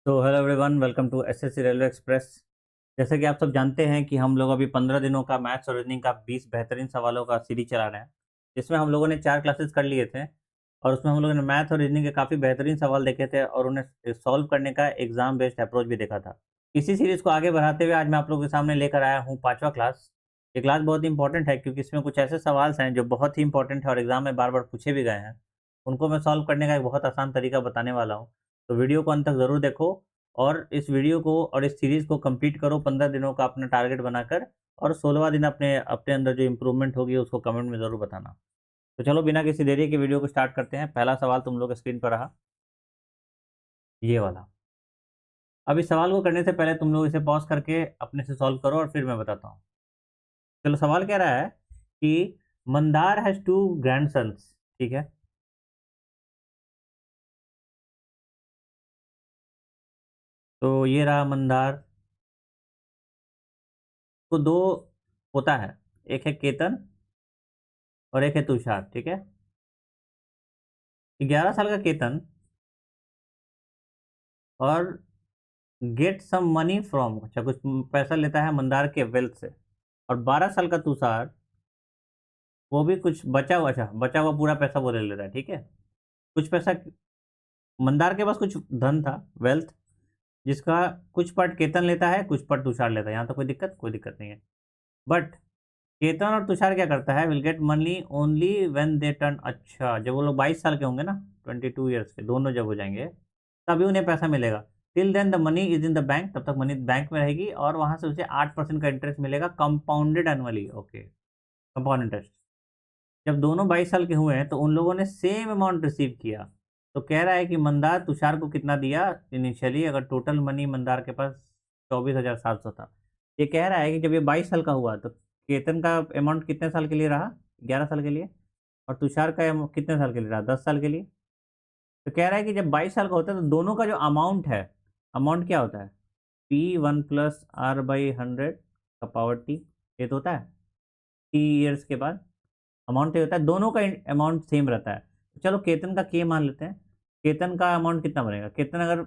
तो hello everyone, welcome to SSC railway express. जैसे कि आप सब जानते हैं कि हम लोग अभी 15 दिनों का मैथ्स और रीजनिंग का 20 बेहतरीन सवालों का सीरीज चला रहे हैं, जिसमें हम लोगों ने 4 क्लासेस कर लिए थे। और उसमें हम लोगों ने मैथ और रीजनिंग के काफ़ी बेहतरीन सवाल देखे थे और उन्हें सॉल्व करने का एग्जाम बेस्ड अप्रोच भी देखा था। इसी सीरीज को आगे बढ़ाते हुए आज मैं आप लोगों के सामने लेकर आया हूँ 5वां क्लास। ये क्लास बहुत ही इंपॉर्टेंट है क्योंकि इसमें कुछ ऐसे सवाल हैं जो बहुत ही इंपॉर्टेंट है और एग्जाम में बार बार पूछे भी गए हैं। उनको मैं सॉल्व करने का एक बहुत आसान तरीका बताने वाला हूँ। तो वीडियो को अंत तक ज़रूर देखो और इस वीडियो को और इस सीरीज को कंप्लीट करो 15 दिनों का अपना टारगेट बनाकर। और 16वां दिन अपने अपने अंदर जो इम्प्रूवमेंट होगी उसको कमेंट में ज़रूर बताना। तो चलो बिना किसी देरी के वीडियो को स्टार्ट करते हैं। पहला सवाल तुम लोग स्क्रीन पर रहा, ये वाला। अब इस सवाल को करने से पहले तुम लोग इसे पॉज करके अपने से सॉल्व करो और फिर मैं बताता हूँ। चलो, सवाल कह रहा है कि मंदार हैज 2 ग्रैंडसन्स। ठीक है, तो ये रहा मंदार को 2 पोता है, एक है केतन और एक है तुषार। ठीक है, 11 साल का केतन और गेट सम मनी फ्रॉम, अच्छा कुछ पैसा लेता है मंदार के वेल्थ से। और 12 साल का तुषार, वो भी कुछ बचा हुआ, अच्छा बचा हुआ पूरा पैसा वो ले लेता है। ठीक है, कुछ पैसा मंदार के पास कुछ धन था, वेल्थ, जिसका कुछ पार्ट केतन लेता है, कुछ पार्ट तुषार लेता है। यहाँ तो कोई दिक्कत नहीं है। बट केतन और तुषार क्या करता है, will get money only when they turn, अच्छा जब वो लोग 22 साल के होंगे ना, 22 ईयर्स के दोनों जब हो जाएंगे तभी उन्हें पैसा मिलेगा। Till then the money is in the bank, तब तक मनी बैंक में रहेगी और वहां से उसे 8% का इंटरेस्ट मिलेगा, compounded annually. Okay, compound interest. जब दोनों 22 साल के हुए हैं तो उन लोगों ने सेम अमाउंट रिसीव किया। तो कह रहा है कि मंदार तुषार को कितना दिया इनिशियली, अगर टोटल मनी मंदार के पास 24,700 था। ये कह रहा है कि जब ये 22 साल का हुआ तो केतन का अमाउंट कितने साल के लिए रहा, 11 साल के लिए। और तुषार का कितने साल के लिए रहा, 10 साल के लिए। तो कह रहा है कि जब 22 साल का होता है तो दोनों का जो अमाउंट है, अमाउंट क्या होता है, P1 + R/100 का पावर टी। ये तो होता है T ईयर्स के बाद अमाउंट ये होता है, दोनों का अमाउंट सेम रहता है। तो चलो केतन का के मान लेते हैं। केतन का अमाउंट कितना बनेगा, केतन अगर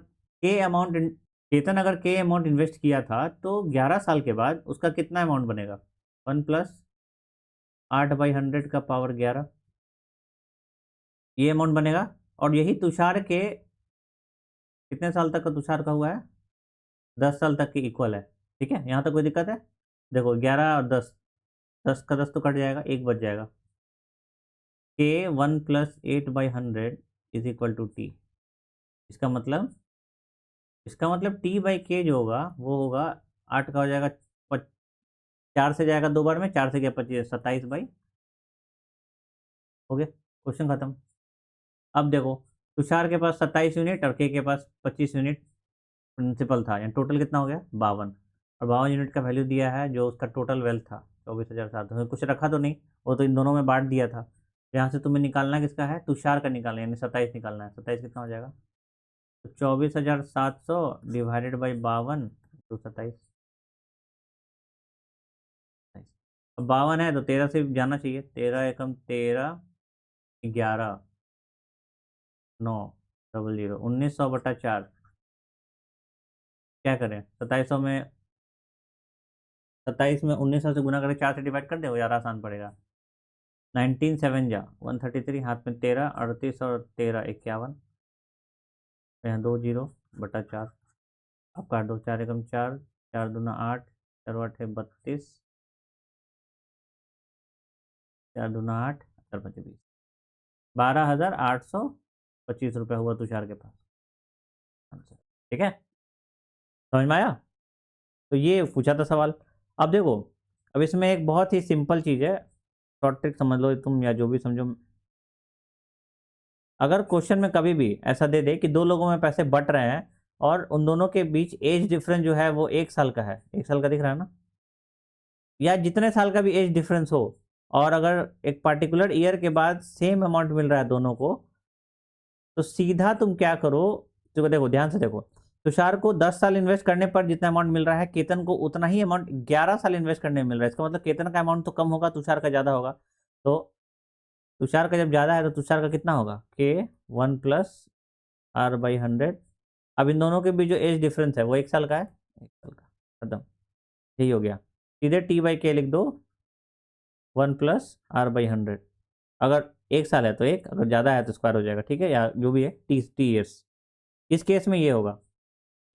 के अमाउंट इन्वेस्ट किया था तो 11 साल के बाद उसका कितना अमाउंट बनेगा, 1 + 8/100 का पावर 11, ये अमाउंट बनेगा। और यही तुषार के कितने साल तक का तुषार का हुआ है, 10 साल तक के इक्वल है। ठीक है, यहाँ तक कोई दिक्कत है। देखो 11 और 10, 10 का 10 तो कट जाएगा, एक बच जाएगा। के 1 + 8/100 इज इक्वल टू टी। इसका मतलब इसका मतलब T/K जो होगा वो होगा 8 का हो जाएगा, 4 से जाएगा 2 बार में, 4 से गया 25, 27/, हो गया, क्वेश्चन खत्म। अब देखो, तुषार के पास 27 यूनिट और के पास 25 यूनिट प्रिंसिपल था, यानी टोटल कितना हो गया, 52। और 52 यूनिट का वैल्यू दिया है जो उसका टोटल वेल्थ था 24,700, कुछ रखा तो नहीं, वो तो इन दोनों में बांट दिया था। यहाँ से तुम्हें निकालना किसका है, तुषार का निकालना है, यानी 27 निकालना है। 27 कितना हो जाएगा, तो 24,700 डिवाइडेड बाई 52 तो 27। अब 52 है तो 13 से जाना चाहिए, 13 एकम 13, 11, 900, 1900/4। क्या करें, 27 में 1900 से गुना करके 4 से डिवाइड कर दे, वो ज़्यादा आसान पड़ेगा। 19 7 जा 133, हाथ में 13, 38 और 13 51, यहाँ 20/4। अब काट दो, 4 एकम 4, 4 दूना 8, 4 8 है 32, 4 दूना 8, 4 5 20, 12,825 रुपये हुआ तुषार के पास आंसर। ठीक है, समझ में आया। तो ये पूछा था सवाल। अब देखो, अब इसमें एक बहुत ही सिंपल चीज़ है, शॉर्ट ट्रिक समझ लो तुम या जो भी समझो। अगर क्वेश्चन में कभी भी ऐसा दे दे कि दो लोगों में पैसे बट रहे हैं और उन दोनों के बीच एज डिफरेंस जो है वो 1 साल का है, 1 साल का दिख रहा है ना, या जितने साल का भी एज डिफरेंस हो, और अगर एक पर्टिकुलर ईयर के बाद सेम अमाउंट मिल रहा है दोनों को, तो सीधा तुम क्या करो, तो देखो ध्यान से देखो, तुषार को 10 साल इन्वेस्ट करने पर जितना अमाउंट मिल रहा है, केतन को उतना ही अमाउंट 11 साल इन्वेस्ट करने में मिल रहा है। इसका मतलब केतन का अमाउंट तो कम होगा, तुषार का ज्यादा होगा। तो तुषार का जब ज्यादा है तो तुषार का कितना होगा, के 1 + R/100 अब इन दोनों के बीच जो एज डिफरेंस है वो 1 साल का है, 1 साल का, खत्म, यही हो गया। सीधे t/k लिख दो 1+r/100। अगर 1 साल है तो 1, अगर ज़्यादा है तो स्क्वायर हो जाएगा, ठीक है, या जो भी है टी ईयर्स। इस केस में ये होगा,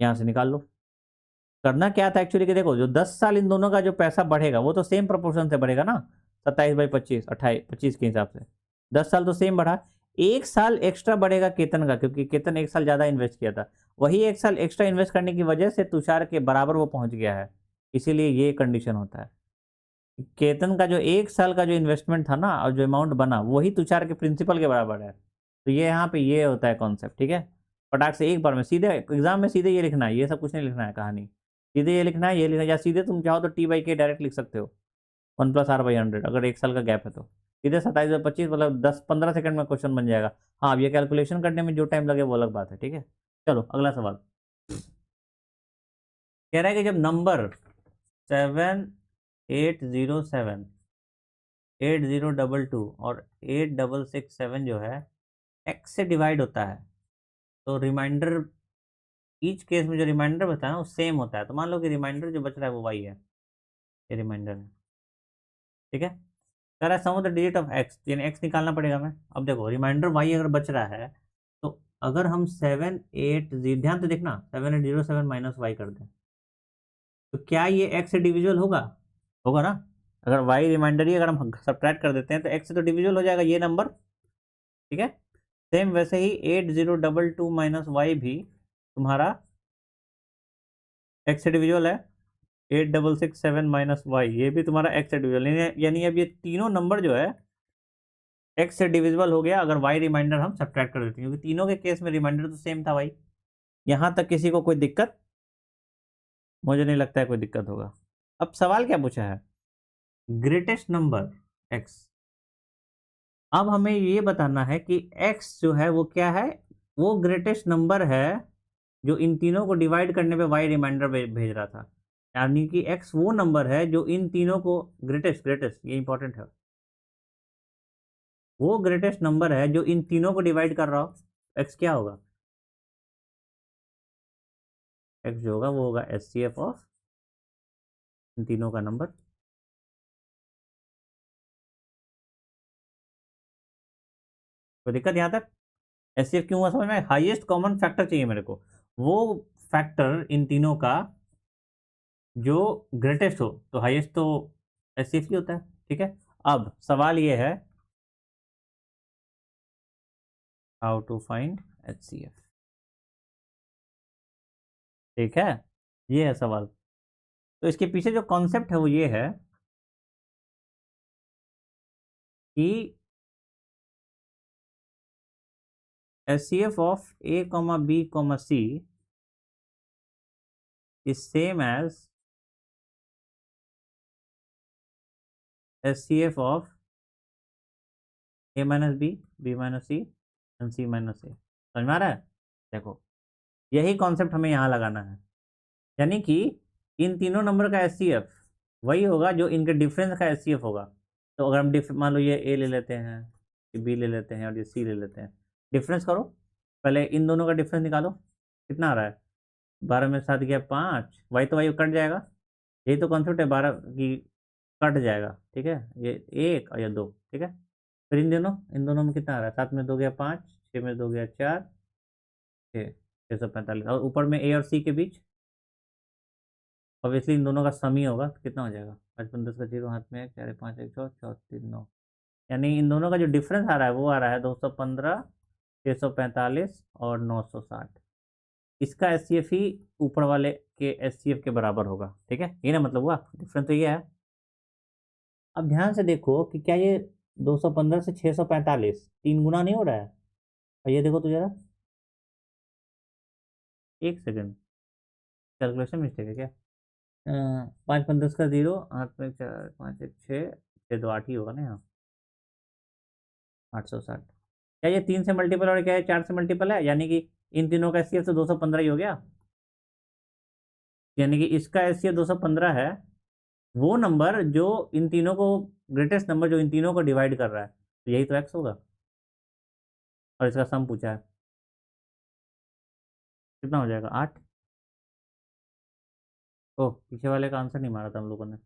यहाँ से निकाल लो। करना क्या था एक्चुअली कि देखो, जो 10 साल इन दोनों का जो पैसा बढ़ेगा वो तो सेम प्रोपोर्शन से बढ़ेगा ना, 27/25, 28/25 के हिसाब से 10 साल तो सेम बढ़ा। 1 साल एक्स्ट्रा बढ़ेगा केतन का, क्योंकि केतन 1 साल ज़्यादा इन्वेस्ट किया था, वही 1 साल एक्स्ट्रा इन्वेस्ट करने की वजह से तुषार के बराबर वो पहुंच गया है। इसीलिए ये कंडीशन होता है। केतन का जो 1 साल का जो इन्वेस्टमेंट था ना और जो अमाउंट बना वही तुषार के प्रिंसिपल के बराबर है। तो ये यहाँ पे ये होता है कॉन्सेप्ट, ठीक है। फटाक से एक बार में सीधे एग्जाम में सीधे ये लिखना है, ये सब कुछ नहीं लिखना है कहानी, सीधे ये लिखना है, ये लिखना, या सीधे तुम चाहो तो t/k डायरेक्ट लिख सकते हो, 1+r/100, अगर 1 साल का गैप है तो सीधे 27/25, मतलब 10-15 सेकंड में क्वेश्चन बन जाएगा। हाँ, अब ये कैलकुलेशन करने में जो टाइम लगे वो अलग बात है, ठीक है। चलो अगला सवाल कह रहा है कि जब नंबर 7807, 8022 और 8667 जो है x से डिवाइड होता है, तो रिमाइंडर, ईच केस में जो रिमाइंडर बता है वो सेम होता है। तो मान लो कि रिमाइंडर जो बच रहा है वो y है, ये रिमाइंडर है, ठीक है। कह रहा है sum of the digit of x, यानी x निकालना पड़ेगा हमें। अब देखो रिमाइंडर y अगर बच रहा है तो अगर हम 780, ध्यान से देखना, 7807 माइनस वाई कर दें तो क्या ये x से डिविजुअल होगा? होगा ना। अगर y रिमाइंडर ही अगर हम सब्ट्रैक्ट कर देते हैं तो x से तो डिविजुअल हो जाएगा ये नंबर, ठीक है। सेम वैसे ही 8022 माइनस वाई भी तुम्हारा x से डिविजुअल है, 8667 माइनस वाई ये भी तुम्हारा x से डिविजुअल, यानी अब ये तीनों नंबर जो है x से डिविजिबल हो गया अगर y रिमाइंडर हम सब्ट्रैक्ट कर देते हैं, क्योंकि तीनों के केस में रिमाइंडर तो सेम था भाई। यहां तक किसी को कोई दिक्कत? मुझे नहीं लगता है कोई दिक्कत होगा। अब सवाल क्या पूछा है, ग्रेटेस्ट नंबर x। अब हमें ये बताना है कि x जो है वो क्या है, वो ग्रेटेस्ट नंबर है जो इन तीनों को डिवाइड करने पे y रिमाइंडर भेज रहा था, यानी कि x वो नंबर है जो इन तीनों को, ग्रेटेस्ट, ग्रेटेस्ट ये इंपॉर्टेंट है, वो ग्रेटेस्ट नंबर है जो इन तीनों को डिवाइड कर रहा हो। x क्या होगा? x जो होगा वो होगा HCF ऑफ इन तीनों का नंबर। कोई दिक्कत यहाँ तक? HCF क्यों हुआ समझ में? हाईएस्ट कॉमन फैक्टर चाहिए मेरे को, वो फैक्टर इन तीनों का जो ग्रेटेस्ट हो, तो हाईएस्ट तो HCF ही होता है, ठीक है। अब सवाल ये है, हाउ टू फाइंड HCF, ठीक है, ये है सवाल। तो इसके पीछे जो कॉन्सेप्ट है वो ये है कि HCF of A, B, C is same as HCF of A minus B, B minus C and C minus A। समझ में आ रहा है? देखो यही कॉन्सेप्ट हमें यहाँ लगाना है, यानी कि इन तीनों नंबर का HCF वही होगा जो इनके डिफरेंस का HCF होगा। तो अगर हम मान लो ये A ले लेते हैं, ये B ले लेते हैं और ये C ले लेते हैं, डिफरेंस करो, पहले इन दोनों का डिफरेंस निकालो, कितना आ रहा है? 12 में 7 गया 5, वाई तो वाई कट जाएगा, यही तो कॉन्सेप्ट है, 12 की कट जाएगा, ठीक है, ये 1 और ये 2, ठीक है। फिर इन दोनों में कितना आ रहा है? 7 में 2 गया 5, 6 में 2 गया 4, 645, और ऊपर में ए और सी के बीच ऑब्वियसली इन दोनों का सम ही होगा, तो कितना हो जाएगा? 55 10 का 0 हाथ में 1 4 5 1 4 4 3 9, यानी इन दोनों का जो डिफरेंस आ रहा है वो आ रहा है 215, 645 और 960। इसका HCF ही ऊपर वाले के HCF के बराबर होगा, ठीक है, ये ना मतलब हुआ, डिफरेंस तो ये है। अब ध्यान से देखो कि क्या ये 215 से 645 3 गुना नहीं हो रहा है? और ये देखो तो जरा, एक सेकंड, कैलकुलेशन मिस्टेक है क्या? 5 5 10 का 0 8 में 4 5 1 6 6 2 8 ही होगा ना यहाँ, 860। क्या ये 3 से मल्टीपल और क्या है 4 से मल्टीपल है, यानी कि इन तीनों का HCF तो 215 ही हो गया, यानी कि इसका HCF 215 है, वो नंबर जो इन तीनों को, ग्रेटेस्ट नंबर जो इन तीनों को डिवाइड कर रहा है, तो यही तो x होगा, और इसका सम पूछा है। कितना हो जाएगा 8। ओह, पीछे वाले का आंसर नहीं मारा था हम लोगों ने।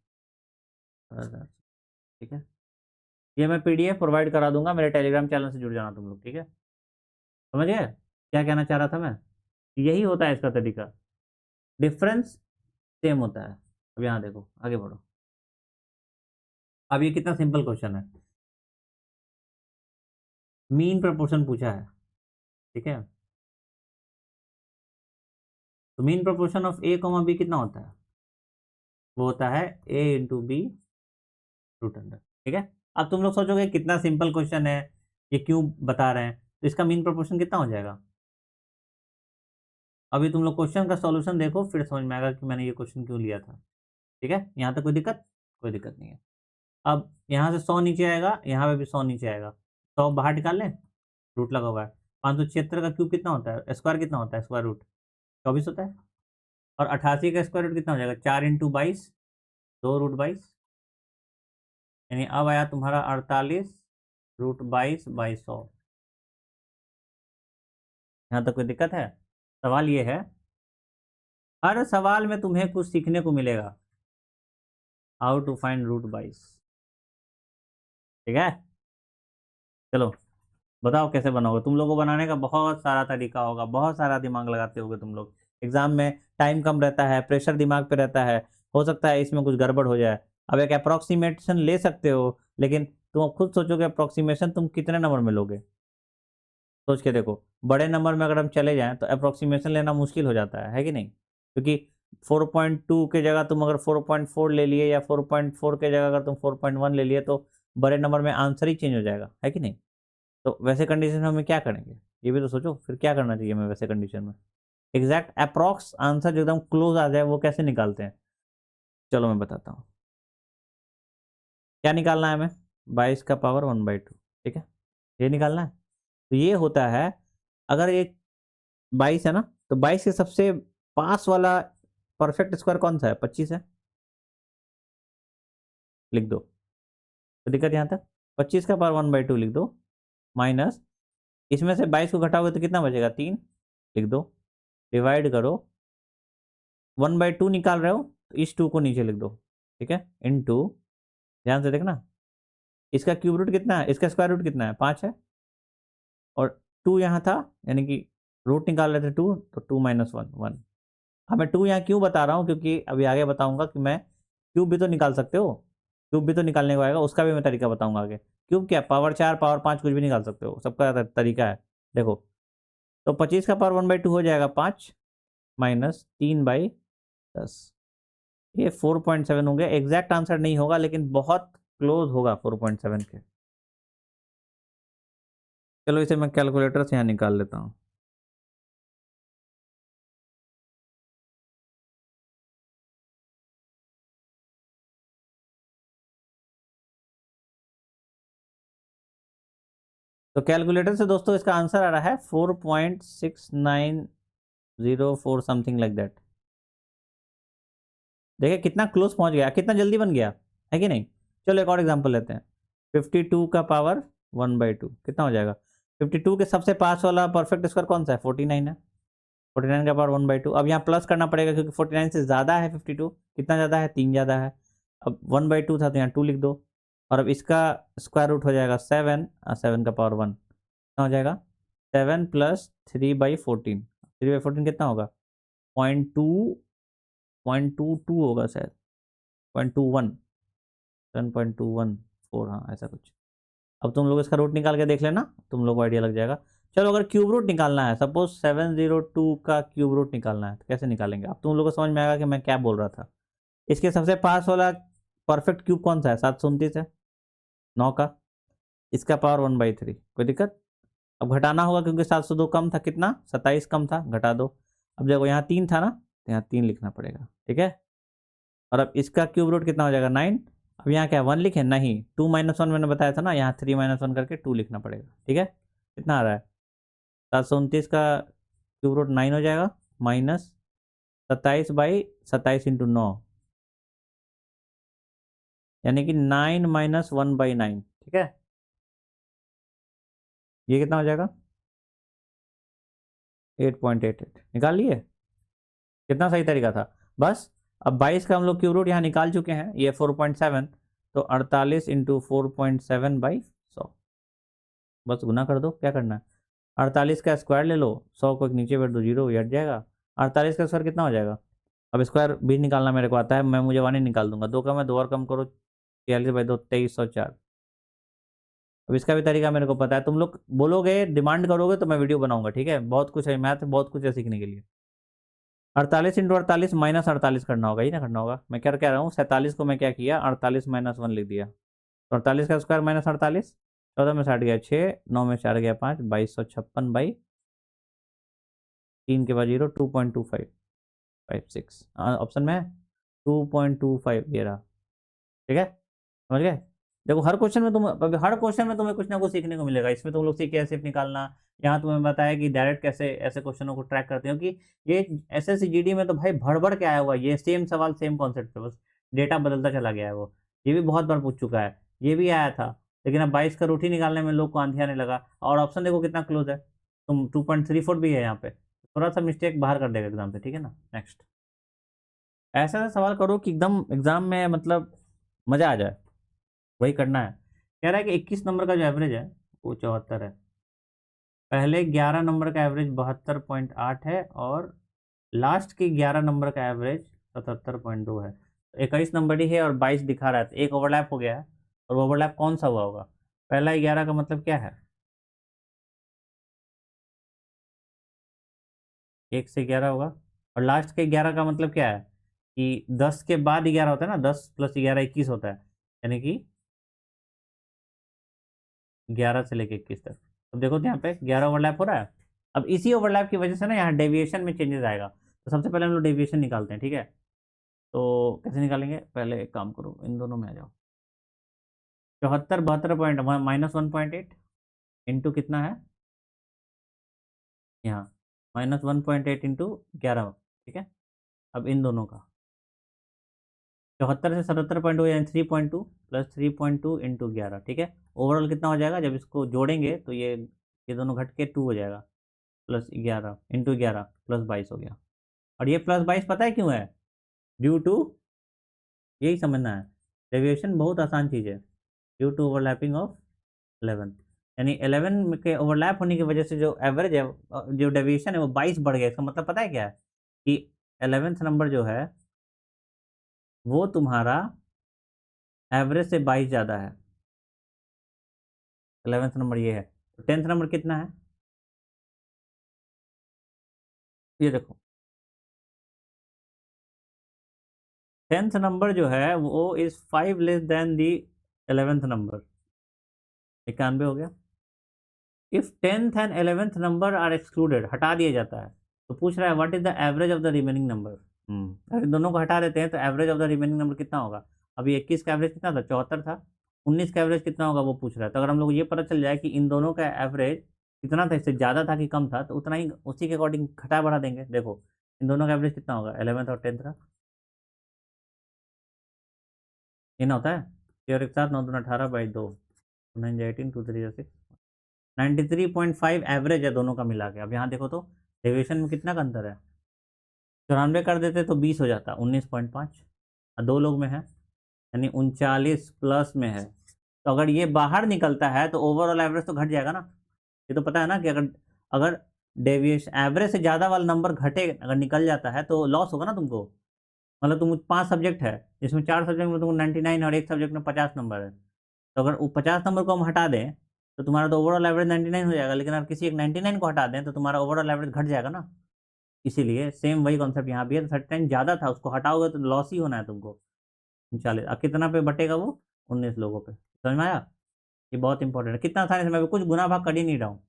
ठीक है, ये मैं पीडीएफ प्रोवाइड करा दूंगा, मेरे टेलीग्राम चैनल से जुड़ जाना तुम लोग, ठीक है। समझ गए क्या कहना चाह रहा था मैं? यही होता है इसका तरीका, डिफरेंस सेम होता है। अब यहाँ देखो, आगे बढ़ो। अब ये कितना सिंपल क्वेश्चन है, मीन प्रोपोर्शन पूछा है, ठीक है। तो mean proportion of a comma b कितना होता है? वो होता है a into b root under, ठीक है। अब तुम लोग सोचोगे कितना सिंपल क्वेश्चन है, ये क्यों बता रहे हैं, तो इसका मीन प्रोपोर्शन कितना हो जाएगा? अभी तुम लोग क्वेश्चन का सॉल्यूशन देखो, फिर समझ में आएगा कि मैंने ये क्वेश्चन क्यों लिया था, ठीक है। यहाँ तक कोई दिक्कत? कोई दिक्कत नहीं है। अब यहाँ से 100 नीचे आएगा, यहाँ पे भी 100 नीचे आएगा, 100 बाहर निकाल लें, रूट लगा हुआ है। 576 का क्यूब कितना होता है, स्क्वायर कितना होता है, स्क्वायर रूट 24 होता है। और 88 का स्क्वायर रूट कितना हो जाएगा, 4 × 22, 2 √22, यानी अब आया तुम्हारा 48 √22/100। यहाँ तक कोई दिक्कत है? सवाल ये है, हर सवाल में तुम्हें कुछ सीखने को मिलेगा, हाउ टू फाइंड √22, ठीक है। चलो बताओ कैसे बनाओगे, तुम लोगों को बनाने का बहुत सारा तरीका होगा, बहुत सारा दिमाग लगाते होगे तुम लोग। एग्जाम में टाइम कम रहता है, प्रेशर दिमाग पे रहता है, हो सकता है इसमें कुछ गड़बड़ हो जाए। अब एक अप्रोक्सीमेशन ले सकते हो, लेकिन तुम अब खुद सोचोगे अप्रोक्सीमेशन तुम कितने नंबर में लोगे, सोच के देखो। बड़े नंबर में अगर हम चले जाएं तो अप्रोक्सीमेशन लेना मुश्किल हो जाता है कि नहीं? क्योंकि 4.2 के जगह तुम अगर 4.4 ले लिए, या 4.4 के जगह अगर तुम 4.1 ले लिए, तो बड़े नंबर में आंसर ही चेंज हो जाएगा, है कि नहीं? तो वैसे कंडीशन में हमें क्या करेंगे, ये भी तो सोचो, फिर क्या करना चाहिए हमें वैसे कंडीशन में? एग्जैक्ट अप्रॉक्स आंसर जो एकदम क्लोज आ जाए वो कैसे निकालते हैं? चलो मैं बताता हूँ। क्या निकालना है हमें? 22 का पावर 1/2, ठीक है, ये निकालना है। तो ये होता है, अगर ये 22 है ना, तो 22 के सबसे पास वाला परफेक्ट स्क्वायर कौन सा है? 25 है, लिख दो। तो दिक्कत यहाँ तक, 25 का पावर 1/2 लिख दो, माइनस इसमें से 22 को घटाओगे तो कितना बचेगा? 3, लिख दो, डिवाइड करो, 1/2 निकाल रहे हो तो इस 2 को नीचे लिख दो, ठीक है, इन टू, ध्यान से देखना, इसका क्यूब रूट कितना है, इसका स्क्वायर रूट कितना है? 5 है, और 2 यहाँ था, यानी कि रूट निकाल रहे थे 2, तो 2 - 1 1। अब मैं 2 यहाँ क्यों बता रहा हूँ, क्योंकि अभी आगे बताऊंगा कि मैं क्यूब भी तो निकाल सकते हो, क्यूब भी तो निकालने को आएगा, उसका भी मैं तरीका बताऊंगा आगे। क्यूब क्या, पावर 4 पावर 5 कुछ भी निकाल सकते हो, सबका तरीका है। देखो, तो 25 का पावर 1/2 हो जाएगा 5 माइनस 3/10, ये 4.7 हो गया। एग्जैक्ट आंसर नहीं होगा, लेकिन बहुत क्लोज होगा 4.7 के। चलो इसे मैं कैलकुलेटर से यहाँ निकाल लेता हूँ। तो कैलकुलेटर से दोस्तों इसका आंसर आ रहा है 4.6904 समथिंग लाइक दैट। देखिए कितना क्लोज पहुंच गया, कितना जल्दी बन गया, है कि नहीं? चलो एक और एग्जांपल लेते हैं। 52 का पावर 1/2 कितना हो जाएगा? 52 के सबसे पास वाला परफेक्ट स्क्वायर कौन सा है? 49 है। 49 का पावर 1/2, अब यहाँ प्लस करना पड़ेगा क्योंकि 49 से ज़्यादा है 52। कितना ज़्यादा है? 3 ज़्यादा है। अब 1/2 था तो यहाँ 2 लिख दो, और अब इसका स्क्वायर रूट हो जाएगा 7, 7 का पावर 1 कितना हो जाएगा? 7 + 3/14, 3/14 कितना होगा? 0.22 होगा शायद, 0.21, 7.214, हाँ ऐसा कुछ। अब तुम लोग इसका रूट निकाल के देख लेना, तुम लोग को आइडिया लग जाएगा। चलो अगर क्यूब रूट निकालना है, सपोज 702 का क्यूब रूट निकालना है, तो कैसे निकालेंगे? अब तुम लोग को समझ में आएगा कि मैं क्या बोल रहा था। इसके सबसे पास वाला परफेक्ट क्यूब कौन सा है? 729 है, 9 का, इसका पावर 1/3, कोई दिक्कत? अब घटाना होगा क्योंकि 702 कम था, कितना? 27 कम था, घटा दो। अब देखो यहाँ 3 था ना, तो यहाँ 3 लिखना पड़ेगा, ठीक है। और अब इसका क्यूब रूट कितना हो जाएगा? 9। अब यहाँ क्या 1 लिखे? नहीं, 2 - 1 मैंने बताया था ना, यहाँ 3 - 1 करके 2 लिखना पड़ेगा, ठीक है। कितना आ रहा है? 729 का क्यूब रूट 9 हो जाएगा, माइनस 27/27 × 9, यानी कि 9 - 1/9, ठीक है। ये कितना हो जाएगा? 8.88 निकाल लिए। कितना सही तरीका था। बस अब 22 का हम लोग क्यूब रूट यहाँ निकाल चुके हैं, ये 4.7, तो 48 इंटू 4.7/100, बस गुना कर दो। क्या करना है, 48 का स्क्वायर ले लो, 100 को एक नीचे बैठ दो, 0 हट जाएगा। 48 का स्क्वायर कितना हो जाएगा, अब स्क्वायर भी निकालना मेरे को आता है, मैं मुझे 1 ही निकाल दूंगा। 2 का मैं 2 और कम करो, 46/2 2304। अब इसका भी तरीका मेरे को पता है, तुम लोग बोलोगे डिमांड करोगे तो मैं वीडियो बनाऊंगा, ठीक है। बहुत कुछ है मैथ, बहुत कुछ है सीखने के लिए। 48 इंटू 48 माइनस 48 करना होगा, ही ना करना होगा। मैं क्या कह रहा हूँ, 47 को मैं क्या किया, 48 माइनस 1 लिख दिया। तो 48 का स्क्वायर माइनस 48, 14 में 60 गया 6, 9 में 4 गया 5, 2256/3 के बाद 0, 2.2556 ऑप्शन में 2.25 ये रहा, ठीक है, समझ गए। देखो हर क्वेश्चन में हर क्वेश्चन में तुम्हें कुछ ना कुछ सीखने को मिलेगा। इसमें तुम लोग सीखे कैसे निकालना, यहाँ तुम्हें बताया कि डायरेक्ट कैसे ऐसे क्वेश्चनों को ट्रैक करते हो। कि ये एसएससी जीडी में तो भाई भड़ भड़ के आया हुआ, ये सेम सवाल सेम कॉन्सेप्ट पे, बस डेटा बदलता चला गया है। वो ये भी बहुत बार पूछ चुका है, ये भी आया था, लेकिन अब 22 का रूट ही निकालने में लोग को आंधी आने लगा। और ऑप्शन देखो कितना क्लोज है, तुम 2.34 भी है यहाँ पे, थोड़ा सा मिस्टेक बाहर कर देगा एग्जाम से, ठीक है ना। नेक्स्ट ऐसा ऐसा सवाल करो कि एकदम एग्जाम में मतलब मजा आ जाए, वही करना है। कह रहा है कि 21 नंबर का जो एवरेज है वो 74 है, पहले 11 नंबर का एवरेज 72.8 है, और लास्ट के 11 नंबर का एवरेज 77.2 है। 21 नंबर ही है और 22 दिखा रहा है, तो एक ओवरलैप हो गया है। और वो ओवरलैप कौन सा हुआ होगा, पहला 11 का मतलब क्या है, 1 से 11 होगा, और लास्ट के 11 का मतलब क्या है कि 10 के बाद 11 होता है ना, 10 + 11 21 होता है, यानी कि 11 से लेके 21 तक। अब देखो तो यहाँ पे 11 ओवरलैप हो रहा है। अब इसी ओवरलैप की वजह से ना यहाँ डेविएशन में चेंजेस आएगा। तो सबसे पहले हम लोग डेविएशन निकालते हैं, ठीक है। तो कैसे निकालेंगे, पहले एक काम करो, इन दोनों में आ जाओ। 74 72 माइनस 1.8 इंटू कितना है यहाँ, माइनस 1.8 इंटू 11, ठीक है। अब इन दोनों का 74 से 77.2 यानी 3.2 प्लस 3.2 इंटू 11, ठीक है। ओवरऑल कितना हो जाएगा, जब इसको जोड़ेंगे तो ये दोनों घट के 2 हो जाएगा, प्लस 11 इंटू 11 प्लस 22 हो गया। और ये प्लस 22 पता है क्यों है, ड्यू टू, यही समझना है, डेविएशन बहुत आसान चीज़ है, ड्यू टू ओवरलैपिंग ऑफ 11, यानी 11 के ओवरलैप होने की वजह से जो एवरेज है, जो डेविएशन है वो 22 बढ़ गया। इसका मतलब पता है क्या है कि 11th नंबर जो है वो तुम्हारा एवरेज से 22 ज़्यादा है, 11th नंबर ये है। तो 10th नंबर कितना है, ये देखो 10th नंबर जो है वो is 5 less than the 11th number, 91 हो गया। If 10th and 11th number are excluded, हटा दिया जाता है, तो पूछ रहा है what is the average of the remaining number. अगर इन दोनों को हटा देते हैं तो average of the remaining number कितना होगा। अभी 21 का एवरेज कितना था, 74 था। 19 का एवरेज कितना होगा वो पूछ रहा है। तो अगर हम लोग ये पता चल जाए कि इन दोनों का एवरेज कितना था, इससे ज़्यादा था कि कम था, तो उतना ही उसी के अकॉर्डिंग घटा बढ़ा देंगे। देखो इन दोनों का एवरेज कितना होगा, 11th और 10th का, ये ना होता है, ये और एक साथ 9 दूना 18/2, 9 18 2 3 6, 93.5 एवरेज है दोनों का मिला के। अब यहाँ देखो तो डेविएशन में कितना का अंतर है, 94 कर देते तो 20 हो जाता, 19.5, और 2 लोग में है यानी 39 प्लस में है। तो अगर ये बाहर निकलता है तो ओवरऑल एवरेज तो घट जाएगा ना। ये तो पता है ना कि अगर अगर डेविएशन एवरेज से ज़्यादा वाला नंबर घटे, अगर निकल जाता है तो लॉस होगा ना तुमको। मतलब तुम 5 सब्जेक्ट है, जिसमें 4 सब्जेक्ट में तुमको 99 और एक सब्जेक्ट में 50 नंबर है, तो अगर वो 50 नंबर को हम हटा दें तो तुम्हारा तो ओवरऑल एवरेज 99 हो जाएगा। लेकिन अगर किसी एक 99 को हटा दें तो तुम्हारा ओवरऑल एवरेज घट जाएगा ना। इसीलिए सेम वही कॉन्सेप्ट यहाँ भी है, 39 ज़्यादा था, उसको हटाओगे तो लॉस ही होना है तुमको। 39 अब कितना पे बटेगा वो, 19 लोगों पे, समझ में आया। ये बहुत इंपॉर्टेंट है, कितना आसानी से, मैं कुछ गुना भाग कर ही नहीं रहा हूँ।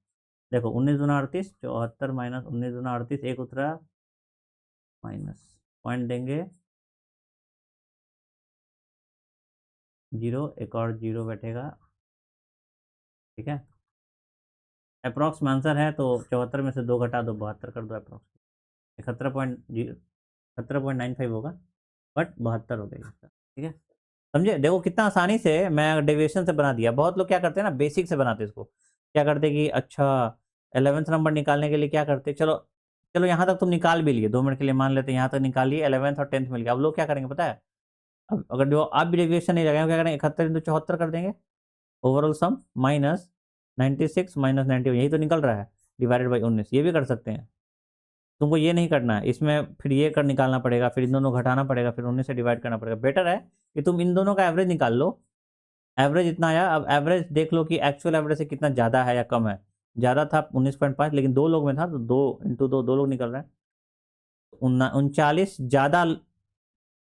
देखो 19 दूना 38, 74 माइनस 19 दूना 38, एक उतरा माइनस, पॉइंट देंगे 0, एक और 0 बैठेगा, ठीक है। अप्रॉक्स में आंसर है तो 74 में से 2 घटा दो, 72 कर दो अप्रॉक्स, 71.95 होगा, बट 72 हो गई, ठीक है। समझे, देखो कितना आसानी से मैं डेविएशन से बना दिया। बहुत लोग क्या करते हैं ना, बेसिक से बनाते हैं इसको, क्या करते हैं कि अच्छा 11th नंबर निकालने के लिए क्या करते हैं, चलो चलो यहाँ तक तुम निकाल भी लिए, 2 मिनट के लिए मान लेते हैं, यहाँ तक निकाल लिए, 11th और 10th मिल गया। अब लोग क्या करेंगे पता है, अब अगर जो आप भी डेविएशन नहीं लगाएंगे, क्या करेंगे, 71 × 74 कर देंगे, ओवरऑल सम माइनस 96 माइनस 91, यही तो निकल रहा है, डिवाइडेड बाई 19। ये भी कर सकते हैं, तुमको ये नहीं करना है, इसमें फिर ये कर निकालना पड़ेगा, फिर इन दोनों घटाना पड़ेगा, फिर 19 से डिवाइड करना पड़ेगा। बेटर है कि तुम इन दोनों का एवरेज निकाल लो, एवरेज इतना आया, अब एवरेज देख लो कि एक्चुअल एवरेज से कितना ज़्यादा है या कम है। ज़्यादा था 19.5, लेकिन 2 लोग में था तो 2 × 2, 2 लोग निकल रहे हैं, 39 ज़्यादा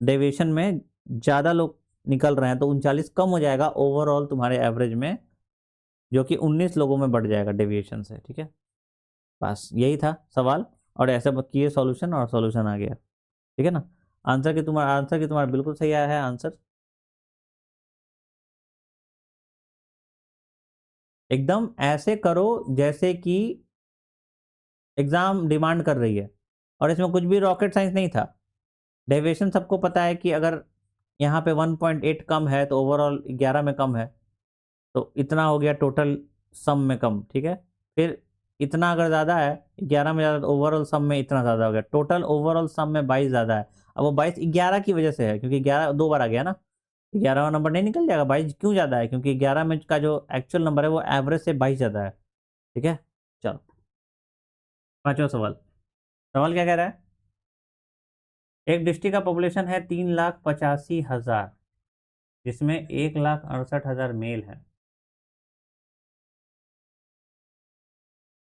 डेविएशन में ज़्यादा लोग निकल रहे हैं, तो 39 कम हो जाएगा ओवरऑल तुम्हारे एवरेज में, जो कि 19 लोगों में बढ़ जाएगा डेविएशन से। ठीक है, बस यही था सवाल, और ऐसे किए सॉल्यूशन, और सॉल्यूशन आ गया। ठीक है ना, आंसर की तुम्हारा बिल्कुल सही आया है आंसर, एकदम ऐसे करो जैसे कि एग्जाम डिमांड कर रही है, और इसमें कुछ भी रॉकेट साइंस नहीं था। डेविएशन सबको पता है कि अगर यहाँ पे 1.8 कम है तो ओवरऑल 11 में कम है, तो इतना हो गया टोटल सम में कम। ठीक है, फिर इतना अगर ज़्यादा है, 11 में ज़्यादा, तो ओवरऑल सम में इतना ज़्यादा हो गया, टोटल ओवरऑल सम में 22 ज़्यादा है। अब वो 22 11 की वजह से है, क्योंकि 11 2 बार आ गया ना, 11वां नंबर नहीं निकल जाएगा। 22 क्यों ज़्यादा है, क्योंकि 11 में का जो एक्चुअल नंबर है वो एवरेज से 22 ज़्यादा है। ठीक है, चलो 5वां सवाल। सवाल क्या कह रहा है, एक डिस्ट्रिक्ट का पॉपुलेशन है 3,85,000, जिसमें 1,68,000 मेल है।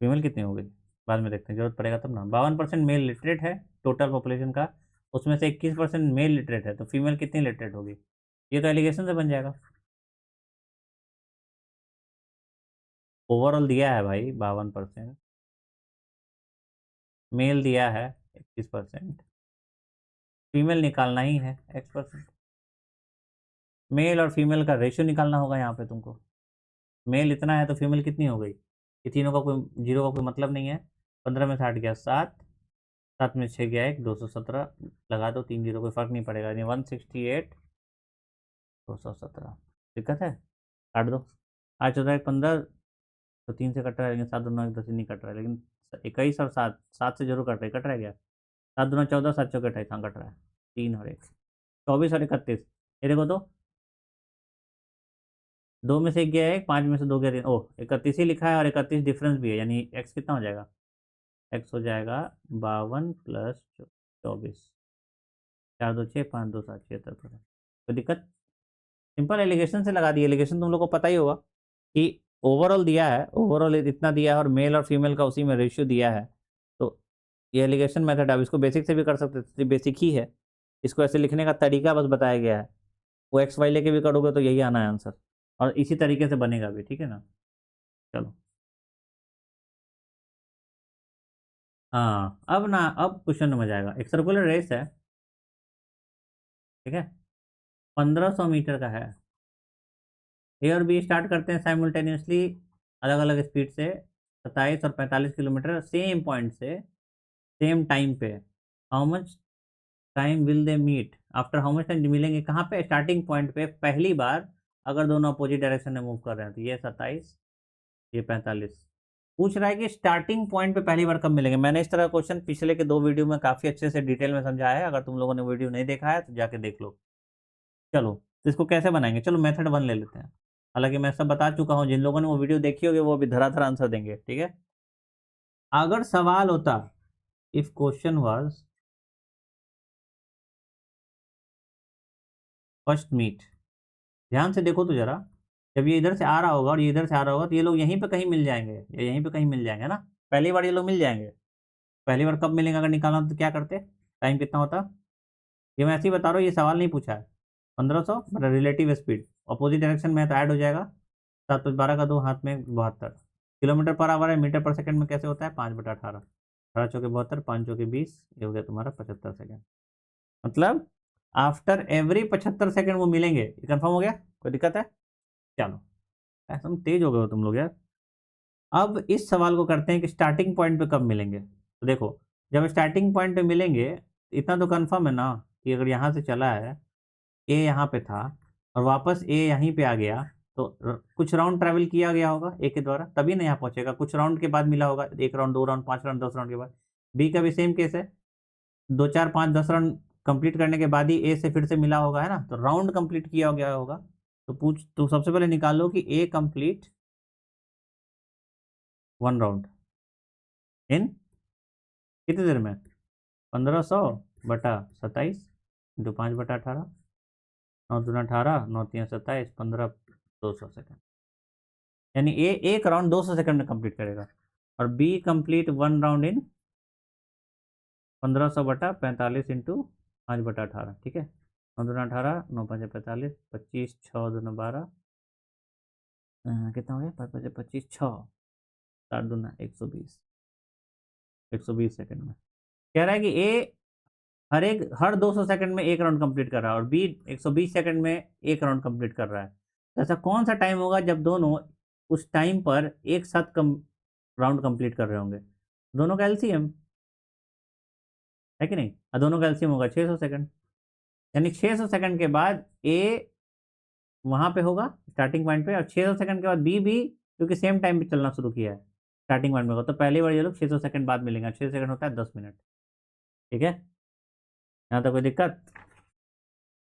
फीमेल कितनी हो गई बाद में देखते हैं, जरूरत पड़ेगा तब ना। 52% मेल लिटरेट है टोटल पॉपुलेशन का, उसमें से 21% मेल लिटरेट है, तो फीमेल कितनी लिटरेट होगी, ये तो एलिगेशन से बन जाएगा। ओवरऑल दिया है भाई 52%, मेल दिया है 21%, फीमेल निकालना ही है X%। मेल और फीमेल का रेशियो निकालना होगा यहाँ पे तुमको, मेल इतना है तो फीमेल कितनी हो गई, ये तीनों का कोई जीरो का कोई मतलब नहीं है। 15 में 60 गया 7, 7 में 6 गया 1, 217 लगा दो, 3 जीरो कोई फर्क नहीं पड़ेगा, यानी 168 217। दिक्कत है, काट दो, आज 14 1 15, तो 3 से कट रहा है, लेकिन 7 2 9 10 नहीं कट रहा है, लेकिन 21 और 7, 7 से जरूर कट रहा है क्या, 7 2 14 7 चौके 28, हाँ कट रहा है, 3 और 1 24 और 31, ये देखो तो 2 में से 1 गया 1, 5 में से 2 गया 3, ओह 31 ही लिखा है, और 31 डिफरेंस भी है, यानी एक्स कितना हो जाएगा, एक्स हो जाएगा 52 + 24, 4 2 6 5 2 7 76। कोई दिक्कत, सिंपल एलिगेशन से लगा दी। एलिगेशन तुम लोग को पता ही होगा कि ओवरऑल दिया है, ओवरऑल इतना दिया है, और मेल और फीमेल का उसी में रेशियो दिया है, तो ये एलिगेशन मेथड, अब इसको बेसिक से भी कर सकते थे, बेसिक ही है, इसको ऐसे लिखने का तरीका बस बताया गया है, वो एक्स वाई लेके भी करोगे तो यही आना है आंसर, और इसी तरीके से बनेगा भी। ठीक है ना, चलो हाँ, अब ना, अब क्वेश्चन में मजा आएगा। एक सर्कुलर रेस है, ठीक है, 1500 मीटर का है, ए और बी स्टार्ट करते हैं साइमल्टेनियसली, अलग अलग स्पीड से, 27 और 45 किलोमीटर, सेम पॉइंट से, सेम टाइम पे। How much time will they meet, after how much time मिलेंगे कहाँ पे, स्टार्टिंग पॉइंट पे पहली बार, अगर दोनों अपोजिट डायरेक्शन में मूव कर रहे हैं, तो ये 27, ये 45। पूछ रहा है कि स्टार्टिंग पॉइंट पे पहली बार कब मिलेंगे। मैंने इस तरह क्वेश्चन पिछले के 2 वीडियो में काफ़ी अच्छे से डिटेल में समझाया है, अगर तुम लोगों ने वीडियो नहीं देखा है तो जाके देख लो। चलो, तो इसको कैसे बनाएंगे, चलो मेथड 1 ले लेते हैं, हालांकि मैं सब बता चुका हूँ, जिन लोगों ने वो वीडियो देखी होगी वो भी धराधर आंसर देंगे। ठीक है, अगर सवाल होता, if question was first meet, ध्यान से देखो तो जरा, जब ये इधर से आ रहा होगा और ये इधर से आ रहा होगा, तो ये लोग यहीं पे कहीं मिल जाएंगे, या यहीं पे कहीं मिल जाएंगे ना, पहली बार ये लोग मिल जाएंगे। पहली बार कब मिलेंगे अगर निकालना हो तो क्या करते, टाइम कितना होता, ये मैं ऐसे ही बता रहा हूँ, ये सवाल नहीं पूछा है। 1500 मतलब रिलेटिव स्पीड, अपोजिट डायरेक्शन में है तो ऐड हो जाएगा, 7 + 12 का 2, हाथ में 72 किलोमीटर पर आवर है, मीटर पर सेकंड में कैसे होता है, 5/18, 18 चौके 72, 5 चौके 20, ये हो गया तुम्हारा 75 सेकंड। मतलब आफ्टर एवरी 75 सेकंड वो मिलेंगे, ये कंफर्म हो गया, कोई दिक्कत है। चलो, एकदम तेज हो गए हो तुम लोग यार। अब इस सवाल को करते हैं कि स्टार्टिंग पॉइंट पे कब मिलेंगे, तो देखो, जब स्टार्टिंग पॉइंट पे मिलेंगे, इतना तो कंफर्म है ना कि अगर यहाँ से चला है, ए यहाँ पे था, और वापस ए यहीं पे आ गया, तो कुछ राउंड ट्रैवल किया गया होगा ए के द्वारा, तभी ना यहाँ पहुंचेगा, कुछ राउंड के बाद मिला होगा, 1 राउंड 2 राउंड 5 राउंड 10 राउंड के बाद, बी का भी सेम केस है, 2 4 5 10 राउंड कंप्लीट करने के बाद ही ए से फिर से मिला होगा, है ना, तो राउंड कंप्लीट किया गया होगा। तो सबसे पहले निकालो कि ए कंप्लीट 1 राउंड इन कितनी देर में, 1500 बटा 27 इंटू 5 बटा 18, 9 दूना 18, 9 3 27, 15 200 सेकेंड, यानी ए एक राउंड 200 सेकंड में कंप्लीट करेगा। और बी कंप्लीट 1 राउंड इन 1500 बटा 45 इंटू 5 बटा 18, ठीक है, 9 दूना 18, 9 5 45, 25 6 दूना 12, कितना हो गया, 5 5 25 6, 7 दूना 120, 120 सेकंड में। कह रहा है कि ए हर 200 सेकंड में एक राउंड कंप्लीट कर रहा है और बी 120 सेकंड में एक राउंड कंप्लीट कर रहा है। तो ऐसा कौन सा टाइम होगा जब दोनों उस टाइम पर एक साथ राउंड कंप्लीट कर रहे होंगे? दोनों का एलसीएम है कि नहीं, और दोनों का एलसीएम होगा 600 सेकंड, यानी 600 सेकंड के बाद ए वहां पे होगा स्टार्टिंग पॉइंट पे, और 600 सेकंड के बाद बी भी, क्योंकि सेम टाइम पे चलना शुरू किया है स्टार्टिंग पॉइंट में होगा, तो पहली बार ये लोग 600 सेकंड बाद मिलेंगे। 600 सेकंड होता है 10 मिनट, ठीक है, यहाँ तक कोई दिक्कत?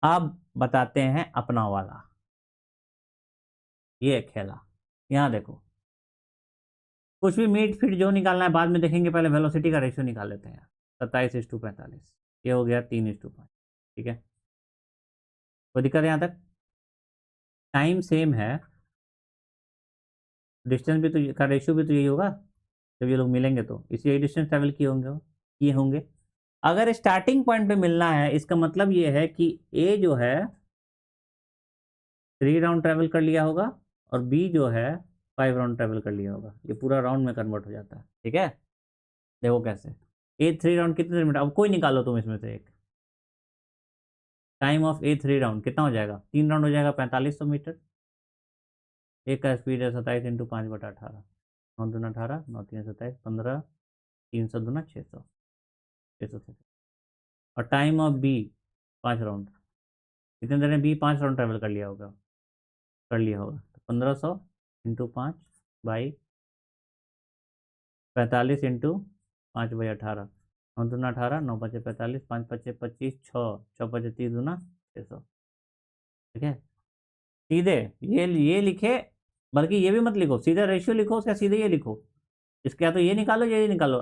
अब बताते हैं अपना वाला, ये खेला। यहाँ देखो, कुछ भी मीट फीट जो निकालना है बाद में देखेंगे, पहले वेलोसिटी का रेशियो निकाल लेते हैं। 27:45, ये हो गया 3:5, ठीक है, कोई दिक्कत है यहाँ तक? टाइम सेम है, डिस्टेंस भी तो का रेशियो भी तो यही होगा, जब ये लोग मिलेंगे तो इसी डिस्टेंस ट्रेवल किए होंगे। अगर स्टार्टिंग पॉइंट पे मिलना है, इसका मतलब ये है कि ए जो है 3 राउंड ट्रेवल कर लिया होगा और बी जो है 5 राउंड ट्रेवल कर लिया होगा, ये पूरा राउंड में कन्वर्ट हो जाता है, ठीक है। देखो कैसे, ए 3 राउंड कितने देर में, अब कोई निकालो तुम इसमें से एक। टाइम ऑफ ए 3 राउंड कितना हो जाएगा, 3 राउंड हो जाएगा 4500 मीटर। एक का स्पीड है 27 इंटू 5 बटा 18, 9 दूना 18, 9 3 27, 15, 300 दूना 600, 600 सेकेंड। और टाइम ऑफ बी 5 राउंड, कितने देर में बी 5 राउंड ट्रेवल कर लिया होगा, तो 1500 इंटू 5 बाई 45 इंटू 5 बाई 18, 9 दूना 18, 9 5 45, 5 5 25, 6 6 5 30 दूना 600, ठीक है। सीधे ये लिखे, बल्कि ये भी मत लिखो, सीधे रेशियो लिखो उसका, सीधे ये लिखो, इसके या तो ये निकालो ये निकालो,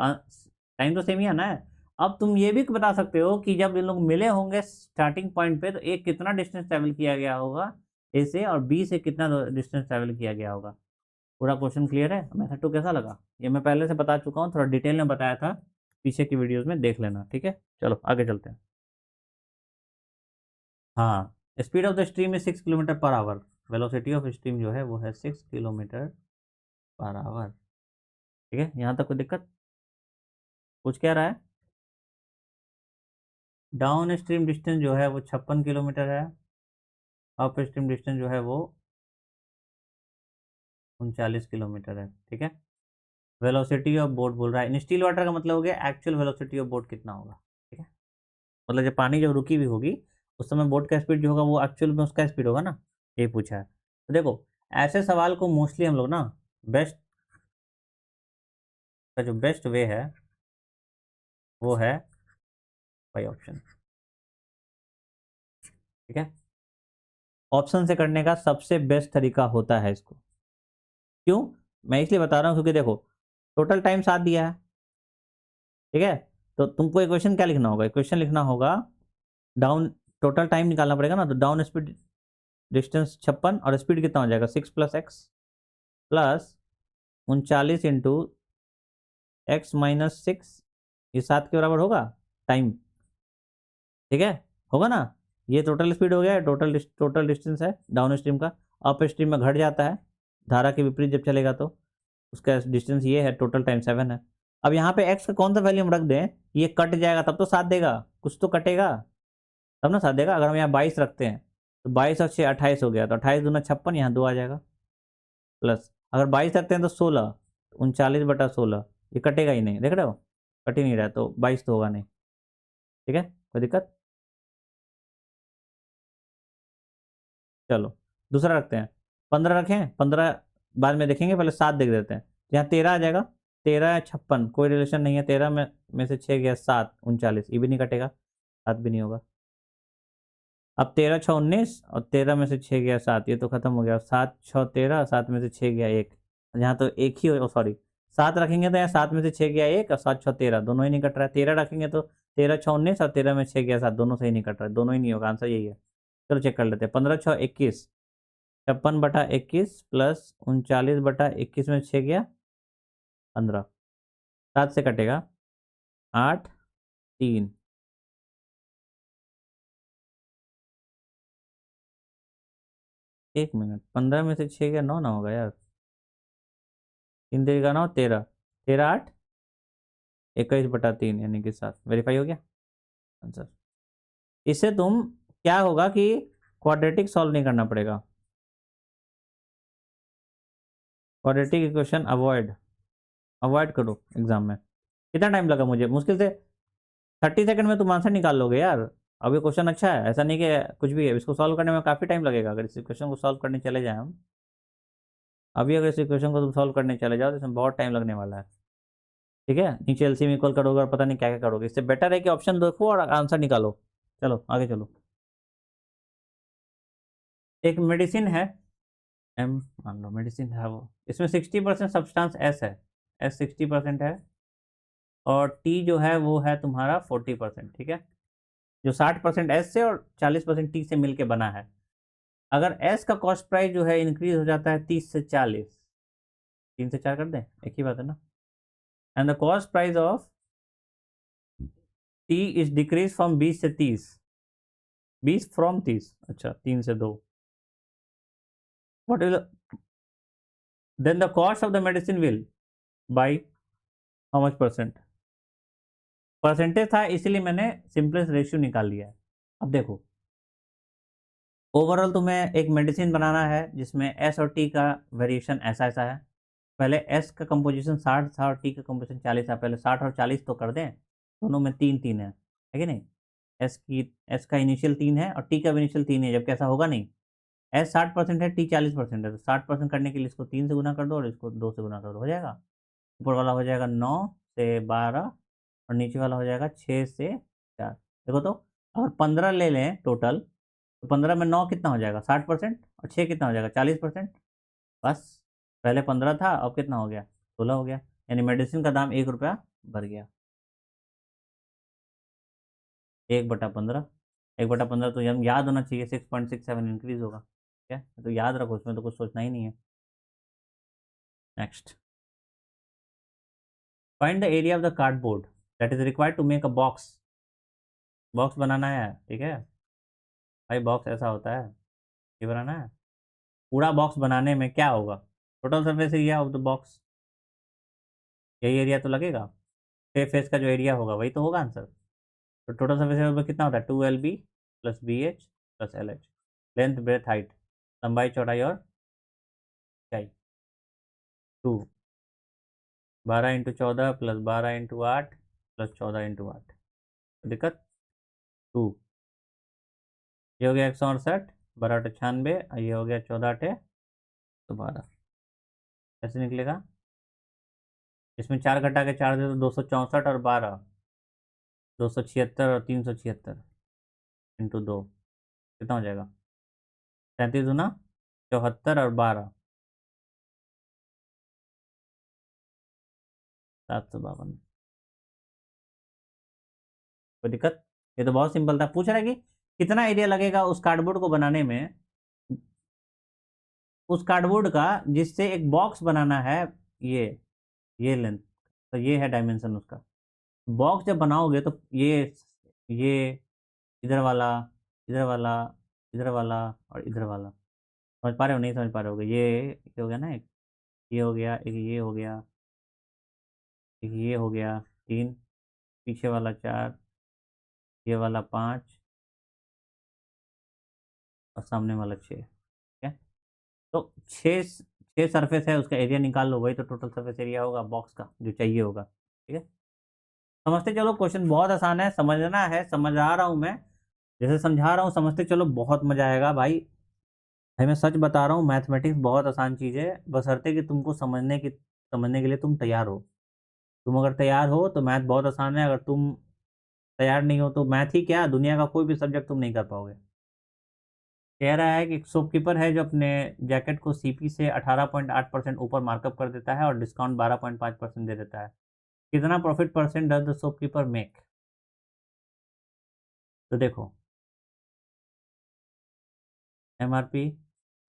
टाइम तो सेम ही आना है। अब तुम ये भी बता सकते हो कि जब इन लोग मिले होंगे स्टार्टिंग पॉइंट पे, तो एक कितना डिस्टेंस ट्रेवल किया गया होगा ए से, और बी से कितना डिस्टेंस ट्रेवल किया गया होगा। पूरा क्वेश्चन क्लियर है? मेथड 2 कैसा लगा? ये मैं पहले से बता चुका हूँ, थोड़ा डिटेल में बताया था, पीछे की वीडियोज में देख लेना, ठीक है। चलो आगे चलते हैं। हाँ, speed of the stream is 6 kilometre per hour, velocity of stream जो है वो है 6 किलोमीटर पर आवर, ठीक है। यहाँ तक कोई दिक्कत? कुछ कह रहा है, डाउन स्ट्रीम डिस्टेंस जो है वो 56 किलोमीटर है, अप स्ट्रीम डिस्टेंस जो है वो 39 किलोमीटर है, ठीक है। वेलोसिटी ऑफ बोट बोल रहा है, इन स्टिल वाटर का मतलब हो गया एक्चुअल वेलोसिटी ऑफ बोट कितना होगा, ठीक है, मतलब जब पानी जब रुकी हुई होगी उस समय बोट का स्पीड जो होगा वो एक्चुअल में उसका स्पीड होगा ना, ये पूछा है। तो देखो, ऐसे सवाल को मोस्टली हम लोग ना बेस्ट का जो बेस्ट वे है वो है बाई ऑप्शन, ठीक है। ऑप्शन से करने का सबसे बेस्ट तरीका होता है इसको। क्यों मैं इसलिए बता रहा हूँ, क्योंकि देखो टोटल टाइम 7 दिया है, ठीक है, तो तुमको इक्वेशन क्या लिखना होगा, इक्वेशन लिखना होगा डाउन, टोटल टाइम निकालना पड़ेगा ना, तो डाउन स्पीड डिस्टेंस 56 और स्पीड कितना हो जाएगा 6 + x plus 39 into x minus 6, ये 7 के बराबर होगा टाइम, ठीक है, होगा ना। ये टोटल स्पीड हो गया, टोटल डिस्टेंस है डाउन स्ट्रीम का। अप स्ट्रीम में घट जाता है धारा के विपरीत जब चलेगा, तो उसका डिस्टेंस ये है, टोटल टाइम 7 है। अब यहाँ पे x का कौन सा वैल्यू हम रख दें, ये कट जाएगा तब तो 7 देगा, कुछ तो कटेगा तब ना 7 देगा। अगर हम यहाँ 22 रखते हैं तो 22 और 6 28 हो गया, तो 28 दूना 56, यहाँ 2 आ जाएगा, प्लस अगर 22 रखते हैं तो 16, 39/16, ये कटेगा ही नहीं, देख रहे हो, कट ही नहीं रहा है, तो 22 तो होगा नहीं, ठीक है, कोई दिक्कत? चलो दूसरा रखते हैं, 15 रखें, 15 बाद में देखेंगे, पहले 7 देख देते हैं, यहाँ 13 आ जाएगा, 13 56, कोई रिलेशन नहीं है। 13 में से 6 गया 7, 39, ये भी नहीं कटेगा, 7 भी नहीं होगा। अब 13 6 19 और 13 में से 6 गया 7, ये तो खत्म हो गया। 7 6 13, 7 में से 6 गया 1, यहाँ तो एक ही हो, सॉरी 7 रखेंगे तो यहाँ 7 में से 6 गया 1 और 7 6 13, दोनों ही नहीं कट रहा है। 13 रखेंगे तो 13 6 19 और 13 में 6 गया 7, दोनों से ही नहीं कट रहा है, दोनों ही नहीं होगा, आंसर यही है। चलो चेक कर लेते हैं। 15 6 21, 56/21 प्लस 39/21 में 6 गया 15, 7 से कटेगा 8 3, एक मिनट, 15 में से 6 गया 9 ना होगा यार, 3 3 का 9, 13, 13 8 21/3 यानी कि 7, वेरीफाई हो गया आंसर। इससे तुम क्या होगा कि क्वाड्रेटिक सॉल्व नहीं करना पड़ेगा, क्वाड्रेटिक इक्वेशन अवॉइड करो एग्जाम में। कितना टाइम लगा मुझे, मुश्किल से 30 सेकंड में तुम आंसर निकाल लोगे यार। अब ये क्वेश्चन अच्छा है, ऐसा नहीं कि कुछ भी है, इसको सॉल्व करने में काफ़ी टाइम लगेगा। अगर इस क्वेश्चन को सॉल्व करने चले जाए हम अभी, अगर इस क्वेश्चन को तुम सॉल्व करने चले जाओ तो इसमें बहुत टाइम लगने वाला है। ठीक है, नीचे एलसीएम इक्वल करोगे और पता नहीं क्या क्या करोगे, इससे बेटर है कि ऑप्शन देखो और आंसर निकालो। चलो आगे चलो। एक मेडिसिन है एम, मान लो मेडिसिन है वो, इसमें 60% सब्सटेंस एस है, एस 60% है और टी जो है वो है तुम्हारा 40%। ठीक है, जो 60% एस से और 40% टी से मिलके बना है। अगर एस का कॉस्ट प्राइस जो है इंक्रीज हो जाता है 30 से 40, 3 से 4 कर दें, एक ही बात है ना, and the cost price of T is decrease from 20 से 30, 20 फ्रॉम 30, अच्छा 3 से 2, what is then the cost of the medicine will buy how much percent. Percentage था इसलिए मैंने सिंपलेस्ट रेशियो निकाल लिया है। अब देखो, ओवरऑल तुम्हें एक मेडिसिन बनाना है जिसमें एस और टी का वेरिएशन ऐसा ऐसा है। पहले एस का कंपोजिशन 60 था और टी का कंपोजिशन 40 था, पहले 60 और 40 तो कर दें, दोनों में 3 3 है कि नहीं। एस का इनिशियल 3 है और टी का भी इनिशियल 3 है, जबकि ऐसा होगा नहीं। एस 60% है, टी 40% है, तो 60% करने के लिए इसको 3 से गुना कर दो और इसको 2 से गुना कर दो, हो जाएगा। ऊपर वाला हो जाएगा 9 से 12 और नीचे वाला हो जाएगा 6 से 4। देखो तो अगर 15 ले लें टोटल, तो 15 में 9 कितना हो जाएगा 60% और 6 कितना हो जाएगा 40%। बस, पहले 15 था अब कितना हो गया 16 हो गया, यानी मेडिसिन का दाम 1 रुपया बढ़ गया। 1/15, 1/15 तो हम याद होना चाहिए, 6.67 इंक्रीज होगा। क्या तो याद रखो, उसमें तो कुछ सोचना ही नहीं है। Next, find the area of the cardboard that is required to make a box. Box बनाना है, ठीक है भाई, बॉक्स ऐसा होता है, ये बनाना है। पूरा बॉक्स बनाने में क्या होगा, total surface area of the box, यही एरिया तो लगेगा। फेस का जो एरिया होगा वही तो होगा आंसर। तो टोटल सरफेस एरिया कितना होता है 2LB plus BH plus LH। Length breadth height, लंबाई चौड़ाई और ऊंचाई 2, 12x14 plus 12x8 plus 14x8, दिक्कत 2, ये हो गया 168, 12×8 96 और ये हो गया 14×8 तो 12, कैसे निकलेगा। इसमें 4 घटा के 4 दे तो 264 और 12 276 और 376 इंटू 2 कितना हो जाएगा 37 दूना 74 और 12 752। कोई दिक्कत, ये तो बहुत सिंपल था। पूछ रहा है कि कितना एरिया लगेगा उस कार्डबोर्ड को बनाने में, उस कार्डबोर्ड का जिससे एक बॉक्स बनाना है। ये ये लेंथ, तो ये है डायमेंशन उसका। बॉक्स जब बनाओगे तो ये इधर वाला, इधर वाला, इधर वाला और इधर वाला, समझ पा रहे हो नहीं समझ पा रहे होगे। ये हो गया ना, एक ये हो गया, एक ये हो गया, एक ये हो गया 3, पीछे वाला 4, ये वाला 5 और सामने वाला 6। ठीक है, तो 6 सरफेस है, उसका एरिया निकाल लो, वही तो टोटल सरफेस एरिया होगा बॉक्स का जो चाहिए होगा। ठीक है, समझते चलो, क्वेश्चन बहुत आसान है, समझना है, समझा रहा हूँ मैं, जैसे समझा रहा हूँ समझते चलो, बहुत मजा आएगा भाई। भाई मैं सच बता रहा हूँ, मैथमेटिक्स बहुत आसान चीज़ है, बशर्ते कि तुमको समझने के लिए तुम तैयार हो। तुम अगर तैयार हो तो मैथ बहुत आसान है, अगर तुम तैयार नहीं हो तो मैथ ही क्या, दुनिया का कोई भी सब्जेक्ट तुम नहीं कर पाओगे। कह रहा है कि एक शॉपकीपर है जो अपने जैकेट को सीपी से 18.8% ऊपर मार्कअप कर देता है और डिस्काउंट 12.5% दे देता है। कितना profit percent does the shopkeeper make? तो देखो, एमआरपी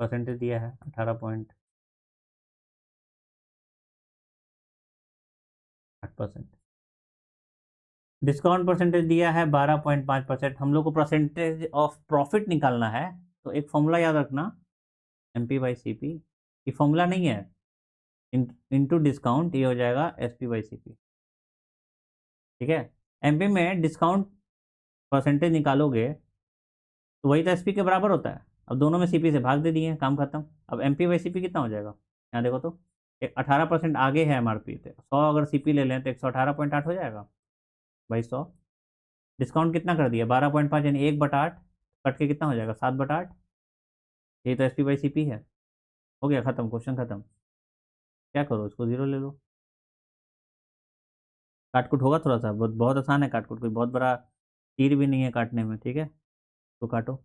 परसेंटेज दिया है 18.8%, डिस्काउंट परसेंटेज दिया है 12.5%। हम लोग को परसेंटेज ऑफ प्रॉफिट निकालना है, तो एक फॉर्मूला याद रखना, MP/CP। ये फॉर्मूला नहीं है, इंटू डिस्काउंट, ये हो जाएगा SP/CP। ठीक है, MP में डिस्काउंट परसेंटेज निकालोगे तो वही तो SP के बराबर होता है। अब दोनों में CP से भाग दे दिए, काम खत्म। अब MP/CP कितना हो जाएगा, यहाँ देखो तो, 18% आगे है MRP से, 100 अगर CP ले लें तो 118.8 हो जाएगा भाई 100। डिस्काउंट कितना कर दिया, 12.5, यानी 1/8 कट के कितना हो जाएगा, 7/8। ये तो SP/CP है। हो गया, खत्म, क्वेश्चन खत्म। क्या करो, इसको 0 ले लो। काटकुट होगा थोड़ा सा, बहुत बहुत आसान है काटकुट, कोई बहुत बड़ा तीर भी नहीं है काटने में। ठीक है, तो काटो।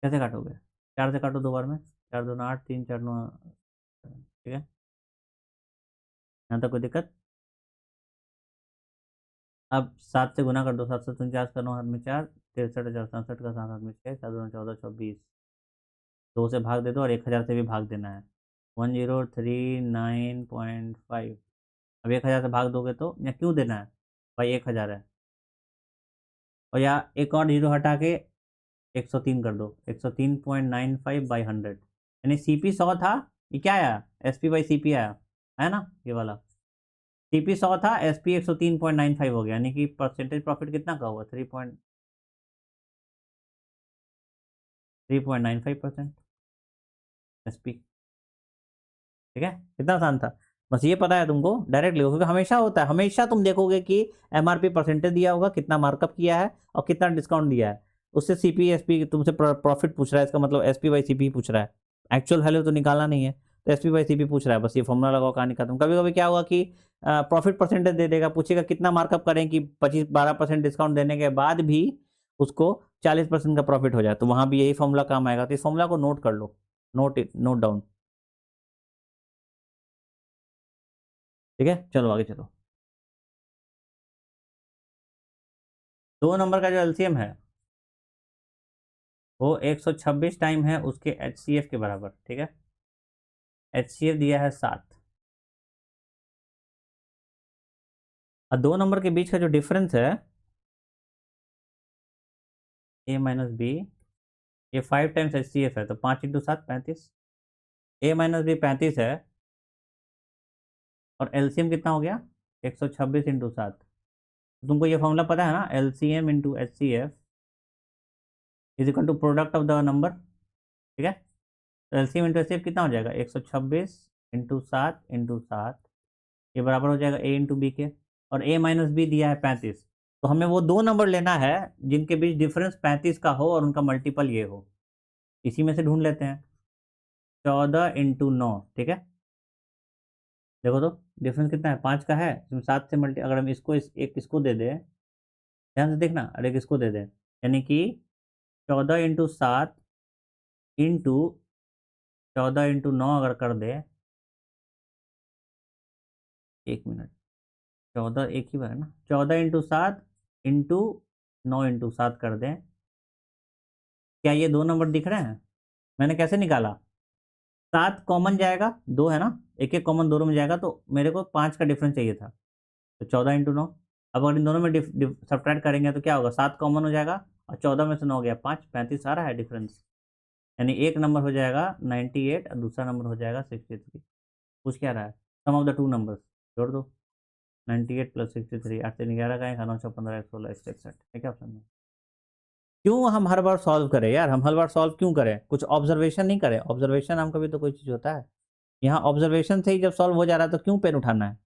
कैसे काटोगे, 4 से काटो 2 बार में, 4 दूना 8, 3 4 9। ठीक है, यहाँ तक कोई दिक्कत? अब 7 से गुना कर दो, 7 7 49 का 9 हाथ में 4, 63 4 67 का 7 हाथ में 6, 7 दूना 14 24, 2 से भाग दे दो और 1000 से भी भाग देना है, 1039.5। अब 1000 से भाग दोगे तो, या क्यों देना है भाई, 1000 है, और या एक और जीरो हटा के 103 कर दो, 103.95/100, यानी CP 100 था, ये क्या आया, SP/CP आया है ना, ये वाला CP 100 था, SP 103.95 हो गया, यानी कि परसेंटेज प्रॉफिट कितना का हुआ, 3.95% SP। ठीक है, कितना आसान था, बस ये पता है तुमको, डायरेक्ट लिखो, क्योंकि हमेशा होता है, हमेशा तुम देखोगे कि MRP परसेंटेज दिया होगा, कितना मार्कअप किया है और कितना डिस्काउंट दिया है, उससे CP SP तुमसे प्रॉफिट पूछ रहा है, इसका मतलब SP/CP पूछ रहा है, एक्चुअल वैल्यू तो निकालना नहीं है, तो SP/CP पूछ रहा है, बस ये फॉर्मूला लगाओ, कहानी खत्म। कभी कभी क्या होगा कि प्रॉफिट परसेंटेज दे देगा, पूछेगा कितना मार्कअप करें कि 25-12% डिस्काउंट देने के बाद भी उसको 40% का प्रॉफिट हो जाए, तो वहां भी यही फॉर्मूला काम आएगा, तो इस फॉर्मूला को नोट कर लो, नोट डाउन। ठीक है, चलो आगे चलो। 2 नंबर का जो LCM है वो 126 टाइम है उसके HCF के बराबर। ठीक है, HCF दिया है 7, और 2 नंबर के बीच का जो डिफरेंस है A-B, ये 5 टाइम्स HCF है, तो 5 × 7 35, A-B 35 है, और LCM कितना हो गया, 126 × 7। तुमको ये फॉर्मूला पता है ना, LCM × HCF is equal to product of the number. ठीक है, तो LCM × HCF कितना हो जाएगा, 126 × 7 × 7, ये बराबर हो जाएगा A × B के, और A-B दिया है 35, तो हमें वो 2 नंबर लेना है जिनके बीच डिफरेंस 35 का हो और उनका मल्टीपल ये हो, इसी में से ढूंढ लेते हैं। 14 × 9, ठीक है, देखो तो डिफरेंस कितना है, 5 का है, इसमें 7 से मल्टी, अगर हम इसको एक इसको दे दें, ध्यान से देखना, और एक इसको दे दें, यानी कि 14 × 7 इंटू 14 × 9 अगर कर दे, 1 मिनट, 14 एक ही बार है ना, 14 × 7 इंटू 9 × 7 कर दें, क्या ये 2 नंबर दिख रहे हैं? मैंने कैसे निकाला, 7 कॉमन जाएगा, 2 है ना, एक एक कॉमन दोनों में जाएगा, तो मेरे को 5 का डिफरेंस चाहिए था, तो 14 × 9। अब अगर इन दोनों में सब्ट्रैक्ट करेंगे तो क्या होगा, 7 कॉमन हो जाएगा, और 14 में से 9 गया 5, 35 आ रहा है डिफरेंस, यानी एक नंबर हो जाएगा 98 और दूसरा नंबर हो जाएगा 63। पूछ क्या रहा है, सम ऑफ द 2 नंबर्स, जोड़ दो, 98 + 63, 8 से 11 का 9 6 15 16 161, है क्या ऑप्शन में? क्यों हम हर बार सॉल्व करें यार, हम हर बार सॉल्व क्यों करें, कुछ ऑब्जर्वेशन नहीं करें, ऑब्जर्वेशन हम कभी तो कोई चीज़ होता है, यहाँ ऑब्जर्वेशन से ही जब सॉल्व हो जा रहा है तो क्यों पेन उठाना है?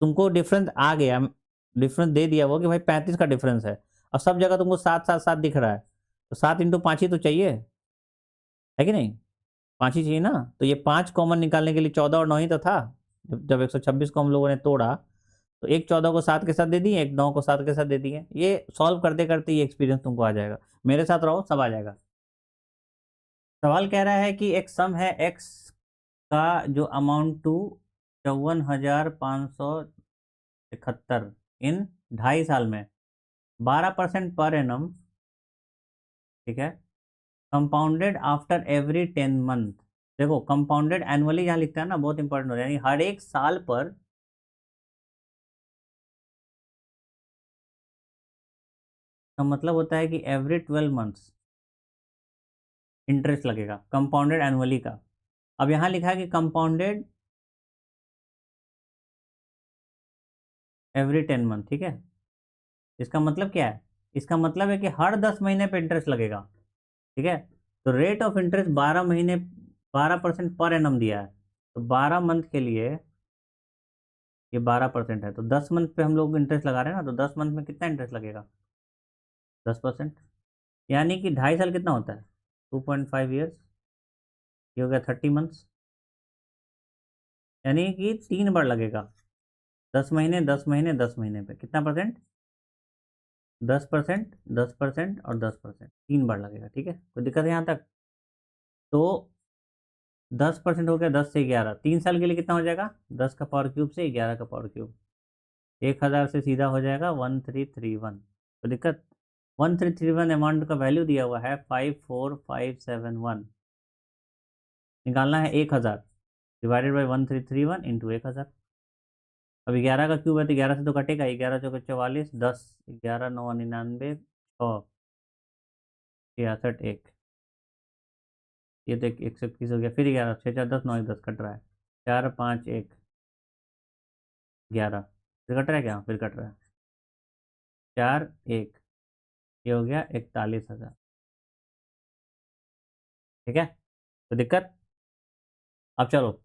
तुमको डिफरेंस आ गया, डिफरेंस दे दिया वो कि भाई 35 का डिफरेंस है, और सब जगह तुमको 7 7 7 दिख रहा है, तो 7 × 5 ही तो चाहिए, है कि नहीं, 5 ही चाहिए ना, तो ये 5 कॉमन निकालने के लिए 14 और 9 ही तो था, जब 126 को हम लोगों ने तोड़ा तो एक 14 को 7 के साथ दे दिए, एक 9 को 7 के साथ दे दिए। ये सॉल्व करते करते ये एक्सपीरियंस तुमको आ जाएगा। मेरे साथ रहो, सब आ जाएगा। सवाल कह रहा है कि एक सम है एक्स का जो अमाउंट टू 54,571 इन 2.5 साल में 12% पर एनम, ठीक है, कंपाउंडेड आफ्टर एवरी 10 मंथ। देखो कंपाउंडेड एनुअली यहाँ लिखता है ना, बहुत इंपॉर्टेंट हो रहा है, यानी हर एक साल पर, का मतलब होता है कि एवरी 12 मंथ्स इंटरेस्ट लगेगा, कंपाउंडेड एनुअली का। अब यहाँ लिखा है कि कंपाउंडेड एवरी 10 मंथ, ठीक है। इसका मतलब क्या है? इसका मतलब है कि हर 10 महीने पे इंटरेस्ट लगेगा, ठीक है। तो रेट ऑफ इंटरेस्ट 12 महीने 12% पर एनम दिया है, तो 12 मंथ के लिए ये 12% है, तो 10 मंथ पे हम लोग इंटरेस्ट लगा रहे हैं ना, तो 10 मंथ में कितना इंटरेस्ट लगेगा? 10%। यानी कि 2.5 साल कितना होता है? 2.5 ईयर्स। ये हो गया 30 मंथ्स, यानी कि 3 बार लगेगा। 10 महीने 10 महीने 10 महीने पे कितना परसेंट? 10%, 10% और 10%, 3 बार लगेगा, ठीक है। कोई दिक्कत है यहाँ तक? तो 10% हो गया, 10 से 11, 3 साल के लिए कितना हो जाएगा? 10 का पावर क्यूब से 11 का पावर क्यूब, 1,000 से सीधा हो जाएगा 1331। तो दिक्कत, 1331 अमाउंट का वैल्यू दिया हुआ है 54571, निकालना है 1,000, डिवाइडेड बाई 1331 इंटू 1,000। अब 11 का क्यूब है तो 11 से तो कटेगा, 11 × 4 = 44, 10, 11 × 9 = 99, 6, 66, 1, ये तो 121 हो गया, फिर 11, 6 4 10, 9 1 10 कट रहा है, 4 5 1 11, फिर कट रहा है क्या? फिर कट रहा है, 4 1, ये हो गया 41,000, ठीक है। तो दिक्कत, अब चलो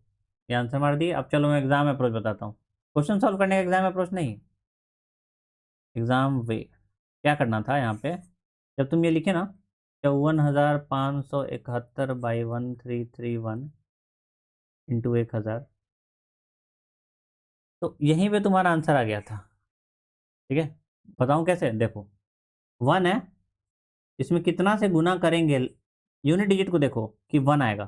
ये आंसर मार दिए। अब चलो मैं एग्जाम अप्रोच बताता हूँ, क्वेश्चन सॉल्व करने का एग्जाम अप्रोच नहीं, एग्जाम वे। क्या करना था यहाँ पे, जब तुम ये लिखे ना 54,571/1331 इंटू 1,000, तो यहीं पे तुम्हारा आंसर आ गया था, ठीक है। बताऊँ कैसे? देखो 1 है, इसमें कितना से गुना करेंगे, यूनिट डिजिट को देखो कि 1 आएगा,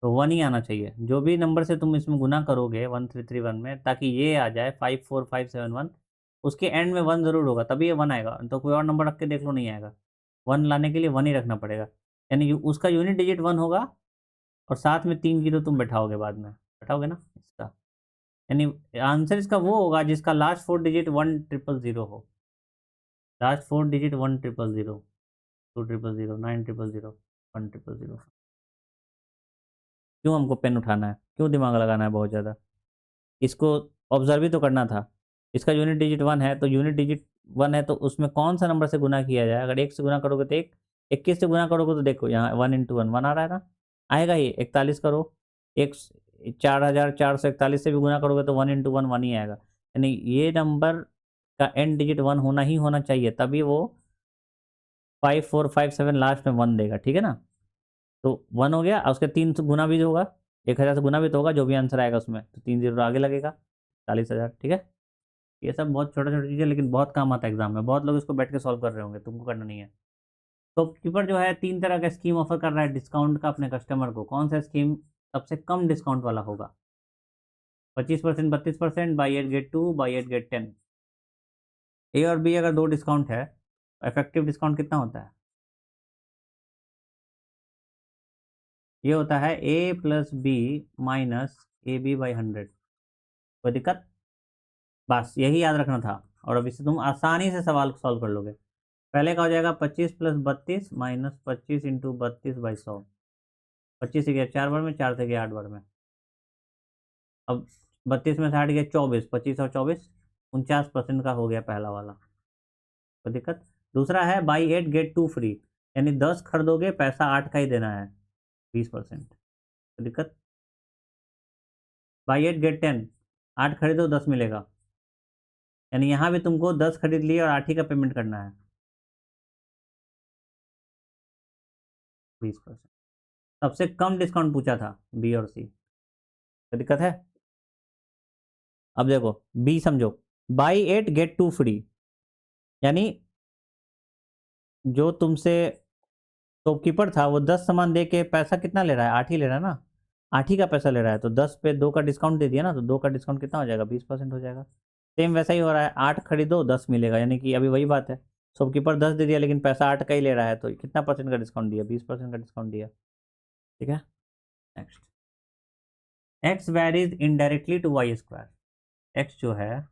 तो 1 ही आना चाहिए। जो भी नंबर से तुम इसमें गुना करोगे 1331 में, ताकि ये आ जाए 54571, उसके एंड में 1 जरूर होगा, तभी ये 1 आएगा। तो कोई और नंबर रख के देख लो, नहीं आएगा। 1 लाने के लिए 1 ही रखना पड़ेगा, यानी उसका यूनिट डिजिट 1 होगा, और साथ में 3 जीरो तुम बैठाओगे, बाद में बैठाओगे ना इसका, यानी आंसर इसका वो होगा जिसका लास्ट 4 डिजिट 1000 हो। Last 4 digit 1000, 2000, 9000, 1000। क्यों हमको पेन उठाना है, क्यों दिमाग लगाना है बहुत ज़्यादा? इसको ऑब्जर्व ही तो करना था। इसका यूनिट डिजिट 1 है, तो यूनिट डिजिट 1 है तो उसमें कौन सा नंबर से गुना किया जाए? अगर 1 से गुना करोगे तो 1, 21 से गुना करोगे तो देखो यहाँ 1 × 1 1 आ रहा है ना, आएगा ही। 41 करो, एक 4,441 से भी गुना करोगे तो 1 × 1 1 ही आएगा, यानी ये नंबर का एंड डिजिट 1 होना ही होना चाहिए, तभी वो 5457 लास्ट में 1 देगा, ठीक है ना। तो 1 हो गया, और उसके 3 से गुना भी होगा, 1,000 से गुना भी तो होगा, जो भी आंसर आएगा उसमें, तो 3 जीरो आगे लगेगा, 40,000, ठीक है। ये सब बहुत छोटा छोटा चीज़ है, लेकिन बहुत काम आता है एग्जाम में, बहुत लोग इसको बैठ के सॉल्व कर रहे होंगे, तुमको करना नहीं है। तो कीपर जो है 3 तरह का स्कीम ऑफर कर रहा है डिस्काउंट का अपने कस्टमर को। कौन सा स्कीम सबसे कम डिस्काउंट वाला होगा? 25%, 32%, बाई 8 गेट 2, बाई 8 गेट 10। ए और बी अगर दो डिस्काउंट है, इफेक्टिव डिस्काउंट कितना होता है? ये होता है A+B - AB/100। कोई दिक्कत? बस यही याद रखना था, और अब इससे तुम आसानी से सवाल सॉल्व कर लोगे। पहले का हो जाएगा 25 + 32 - 25 × 32/100। 25 से गया 4 बार में, 4 से गया 8 बार में। अब 32 में से 8 गया 24, 25 और 24, 49% का हो गया पहला वाला। कोई दिक्कत? दूसरा है बाई 8 गेट 2 फ्री, यानी 10 खरीदोगे पैसा 8 का ही देना है, 20%। कोई दिक्कत? बाई 8 गेट 10, 8 खरीदो 10 मिलेगा, यानी यहाँ भी तुमको 10 खरीद लिए और 8 ही का पेमेंट करना है, 20%। सबसे कम डिस्काउंट पूछा था बी और सी। कोई दिक्कत है? अब देखो बी समझो, बाई 8 गेट 2 फ्री, यानी जो तुमसे शॉपकीपर था वो 10 सामान दे के पैसा कितना ले रहा है, 8 ही ले रहा है ना, 8 ही का पैसा ले रहा है, तो 10 पे 2 का डिस्काउंट दे दिया ना, तो 2 का डिस्काउंट कितना हो जाएगा, 20% हो जाएगा। सेम वैसा ही हो रहा है, 8 खरीदो 10 मिलेगा, यानी कि अभी वही बात है, शॉपकीपर 10 दे दिया लेकिन पैसा 8 का ही ले रहा है, तो कितना परसेंट का डिस्काउंट दिया, 20% का डिस्काउंट दिया। ठीक है, next, x varies indirectly to y square, x जो है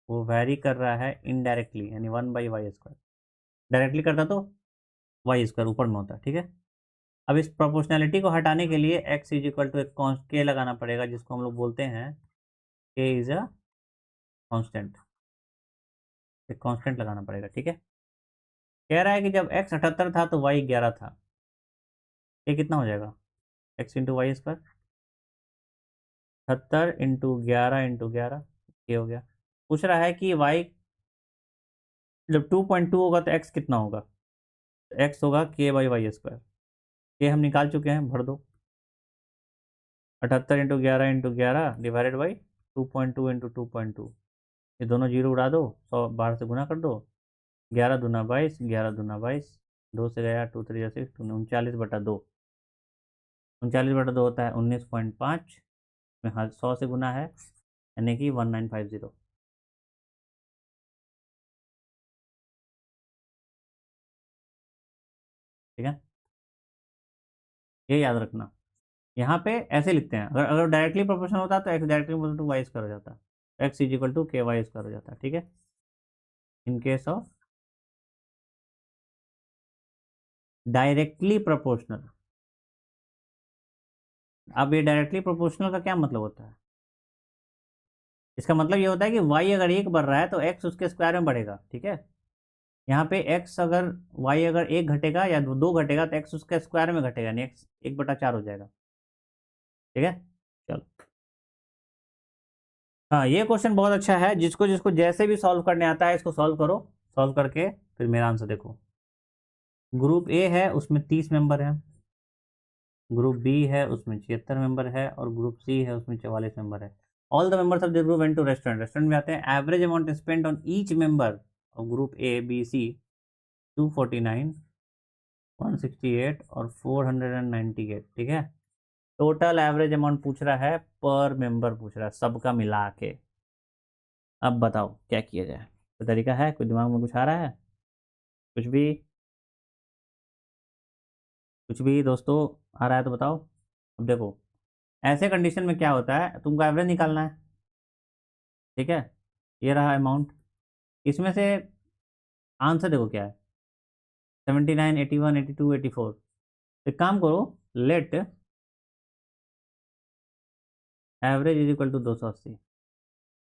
वो वेरी कर रहा है इनडायरेक्टली, यानी 1/y², डायरेक्टली करता तो वाई स्क्वायर ऊपर में होता है। ठीक है, अब इस प्रोपोर्शनैलिटी को हटाने के लिए x इज इक्वल टू एक के लगाना पड़ेगा, जिसको हम लोग बोलते हैं k इज अ कॉन्स्टेंट, एक कॉन्स्टेंट लगाना पड़ेगा। ठीक है, कह रहा है कि जब x 78 था तो y 11 था, ये कितना हो जाएगा, x into y square, 78 into 11 ये हो गया। पूछ रहा है कि y जब 2.2 होगा तो x कितना होगा, तो x होगा k/y², के हम निकाल चुके हैं, भर दो, 78 इंटू 11 डिवाइडेड बाई 2.2 इंटू 2.2, ये दोनों जीरो उड़ा दो, 100 12 से गुना कर दो, 11 दूना 22, 11 दूना 22, 2 से गया 2 3 6, 39/2, 39/2 होता है 19.5 में, हाँ 100 से गुना है यानी कि 1950। ठीक है, ये याद रखना, यहाँ पे ऐसे लिखते हैं, अगर अगर डायरेक्टली प्रोपोर्शनल होता तो x directly proportional to y square हो जाता, x is equal to k/y² हो जाता। ठीक है, in case of directly proportional, अब ये डायरेक्टली प्रोपोर्शनल का क्या मतलब होता है, इसका मतलब ये होता है कि y अगर 1 बढ़ रहा है तो x उसके स्क्वायर में बढ़ेगा। ठीक है, यहाँ पे x अगर y अगर 1 घटेगा या 2 घटेगा तो x उसके स्क्वायर में घटेगा, यानी x 1/4 हो जाएगा। ठीक है, चलो, हाँ ये क्वेश्चन बहुत अच्छा है, जिसको जिसको जैसे भी सॉल्व करने आता है इसको सॉल्व करो, सॉल्व करके फिर मेरा आंसर देखो। ग्रुप ए है उसमें 30 मेंबर हैं, ग्रुप बी है उसमें 76 मेंबर है, और ग्रुप सी है उसमें 44 मेंबर है। All the members of the group went to restaurant, restaurant में आते हैं, average amount spend on each member of group A B C 249, 168 और 498। ठीक है, टोटल एवरेज अमाउंट पूछ रहा है, पर मेंबर पूछ रहा है, सबका मिला के। अब बताओ क्या किया जाए, कोई तरीका है, कोई दिमाग में कुछ आ रहा है, कुछ भी, कुछ भी दोस्तों आ रहा है तो बताओ। अब देखो, ऐसे कंडीशन में क्या होता है, तुमको एवरेज निकालना है। ठीक है, ये रहा अमाउंट, इसमें से आंसर देखो क्या है, 79, 81, 82, 84। एक काम करो, let average is equal to 280,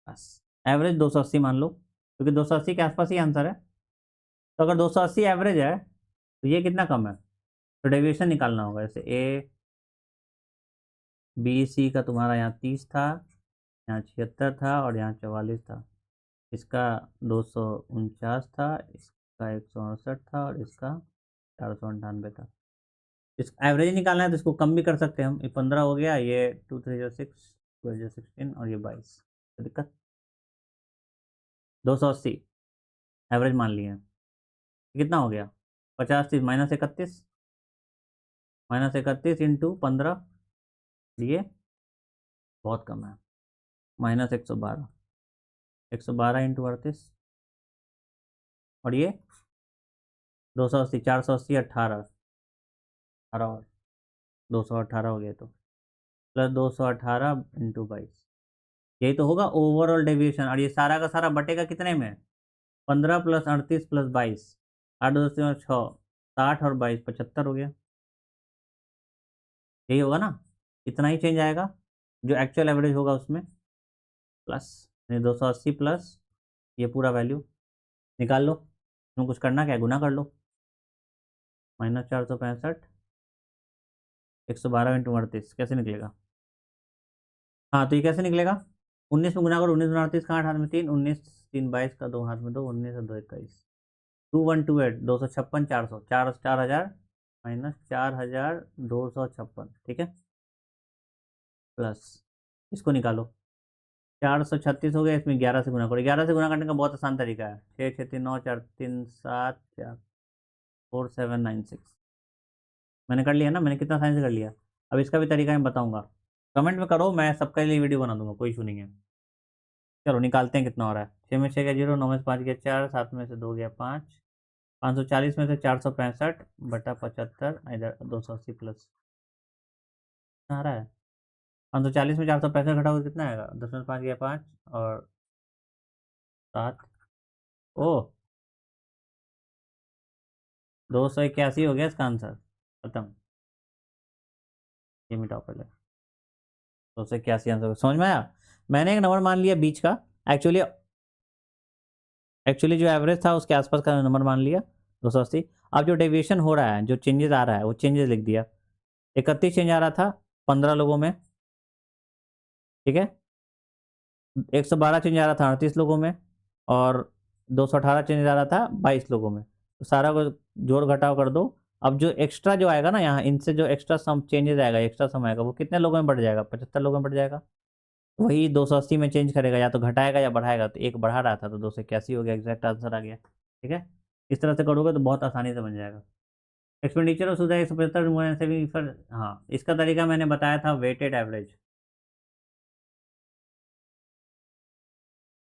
बस एवरेज 280 मान लो, क्योंकि 280 के आसपास ही आंसर है, तो अगर 280 एवरेज है तो ये कितना कम है, तो डेविएशन निकालना होगा, जैसे ए बी सी का तुम्हारा यहाँ 30 था, यहाँ 76 था और यहाँ 44 था, इसका 249 था, इसका 168 था और इसका 498 था। इस एवरेज निकालना है तो इसको कम भी कर सकते हैं हम, ये 15 हो गया, ये 2 3 जो 6, 12 जो 16 और ये 22, तो दिक्कत 280 एवरेज मान लिए हैं, कितना हो गया, 50 30 -31, -31 इंटू 15, ये बहुत कम है, -112, 112 इंटू 38, और ये 280, 480, 18, 18 और 218 हो गया, तो प्लस 218 इंटू 22, यही तो होगा ओवरऑल डेविएशन, और ये सारा का सारा बटेगा कितने में, 15 प्लस 38 प्लस 22, 8 2 6, 60 और 22 75 हो गया, यही होगा ना, इतना ही चेंज आएगा जो एक्चुअल एवरेज होगा उसमें, प्लस 280 प्लस ये पूरा वैल्यू निकाल लो, तुम कुछ करना क्या है, गुना कर लो, -465, 112 इंटू 38 कैसे निकलेगा, हाँ तो ये कैसे निकलेगा, 19 में गुना करो, 19 में 38 का 8 हाथ में 3, 19 3 22 का 2 हाथ में 2, 19 और 2 21, 2128, 256, 400, 4,000 -4,256। ठीक है, प्लस इसको निकालो, 436 हो गया, इसमें 11 से गुना करो। 11 से गुना करने का बहुत आसान तरीका है। 6 6 3 9 4 3 7 4 4 7 9 6। मैंने कर लिया ना, मैंने कितना साइंस कर लिया। अब इसका भी तरीका मैं बताऊंगा, कमेंट में करो, मैं सबके लिए वीडियो बना दूंगा, कोई इशू नहीं है। चलो निकालते हैं कितना हो रहा है। 6 में 6 गया 0, 9 में से 5 गया 4, 7 में से 2 गया 5, 540 में से 465 बटा 75, इधर 280 प्लस आ रहा है। 540 में 465 घटाओगे कितना आएगा? 10 में 5 गया 5 और 7, ओ 281 हो गया इसका आंसर। खत्म, ये मिटाओ पहले। 281 आंसर समझ में आया। मैंने एक नंबर मान लिया बीच का, एक्चुअली जो एवरेज था उसके आसपास का नंबर मान लिया 280। अब जो डेविएशन हो रहा है, जो चेंजेस आ रहा है, वो चेंजेस लिख दिया। 31 चेंज आ रहा था 15 लोगों में, ठीक है। 112 चेंज आ रहा था 38 लोगों में, और 218 चेंज आ रहा था 22 लोगों में। तो सारा को जोड़ घटाव कर दो। अब जो एक्स्ट्रा जो आएगा ना यहाँ, इनसे जो एक्स्ट्रा सम चेंजेस आएगा, एक्स्ट्रा सम आएगा, वो कितने लोगों में बढ़ जाएगा? 75 लोगों में बढ़ जाएगा। वही 280 में चेंज करेगा, या तो घटाएगा या बढ़ाएगा। तो एक बढ़ा रहा था तो 281 हो गया, एग्जैक्ट आंसर आ गया। ठीक है, इस तरह से करोगे तो बहुत आसानी से बन जाएगा। एक्सपेंडिचर और सुधा 175 सेविंग फॉर, हाँ इसका तरीका मैंने बताया था, वेटेड एवरेज,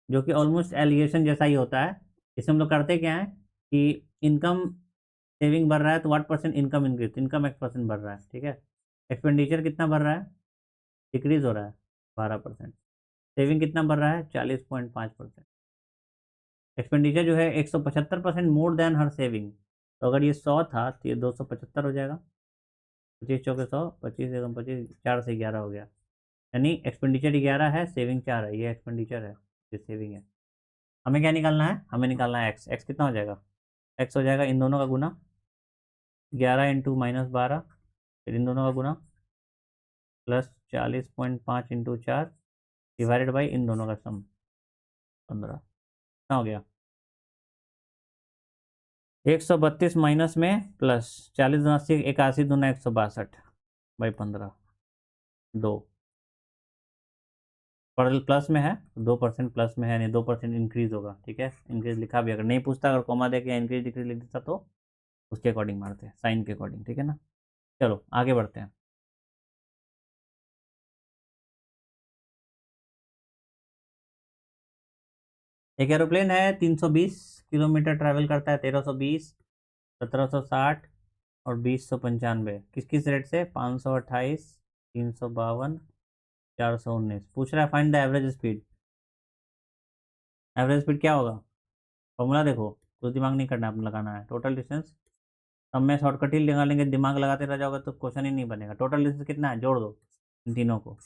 जो कि ऑलमोस्ट एलिगेशन जैसा ही होता है। इसमें हम लोग करते क्या है कि इनकम सेविंग बढ़ रहा है तो what percent income increase, income X% बढ़ रहा है, ठीक है। एक्सपेंडिचर कितना बढ़ रहा है? डिक्रीज हो रहा है 12%। सेविंग कितना बढ़ रहा है? 40.5%। एक्सपेंडिचर जो है 175% मोर देन हर सेविंग। तो अगर ये 100 था तो ये 275 हो जाएगा। 25 चौके 100, 25 एकम 25, 4 से 11 हो गया। यानी एक्सपेंडिचर 11 है, सेविंग 4 है। ये एक्सपेंडिचर है, ये सेविंग है। हमें क्या निकालना है? हमें निकालना है एक्स। एक्स कितना हो जाएगा? एक्स हो जाएगा इन दोनों का गुना, 11 इंटू -12, फिर इन दोनों का गुना, प्लस 40.5 इंटू 4 डिवाइडेड बाई इन दोनों का सम 15। कितना हो गया? 132 माइनस में प्लस 40 दूना 80, 81 दूना 162 बाई 15, 2 प्लस में है, 2% प्लस में है, नहीं 2% इंक्रीज होगा, ठीक है। इंक्रीज लिखा भी, अगर नहीं पूछता, अगर कॉमा दे के इंक्रीज डिक्रीज लिख देता तो उसके अकॉर्डिंग मारते हैं, साइन के अकॉर्डिंग, ठीक है ना। चलो आगे बढ़ते हैं। एक एरोप्लेन है 320 किलोमीटर ट्रैवल करता है, 1320, 1760 और 2095। किस किस रेट से? 528, 352, 419। पूछ रहा है find the average speed. Average speed क्या होगा? फॉर्मूला देखो, कुछ दिमाग नहीं करना, अपना लगाना है टोटल डिस्टेंस। अब मैं शॉर्टकट ही लगा लेंगे, दिमाग लगाते रह जाओगे तो क्वेश्चन ही नहीं बनेगा। टोटल डिस्टेंस कितना है? जोड़ दो इन तीनों को।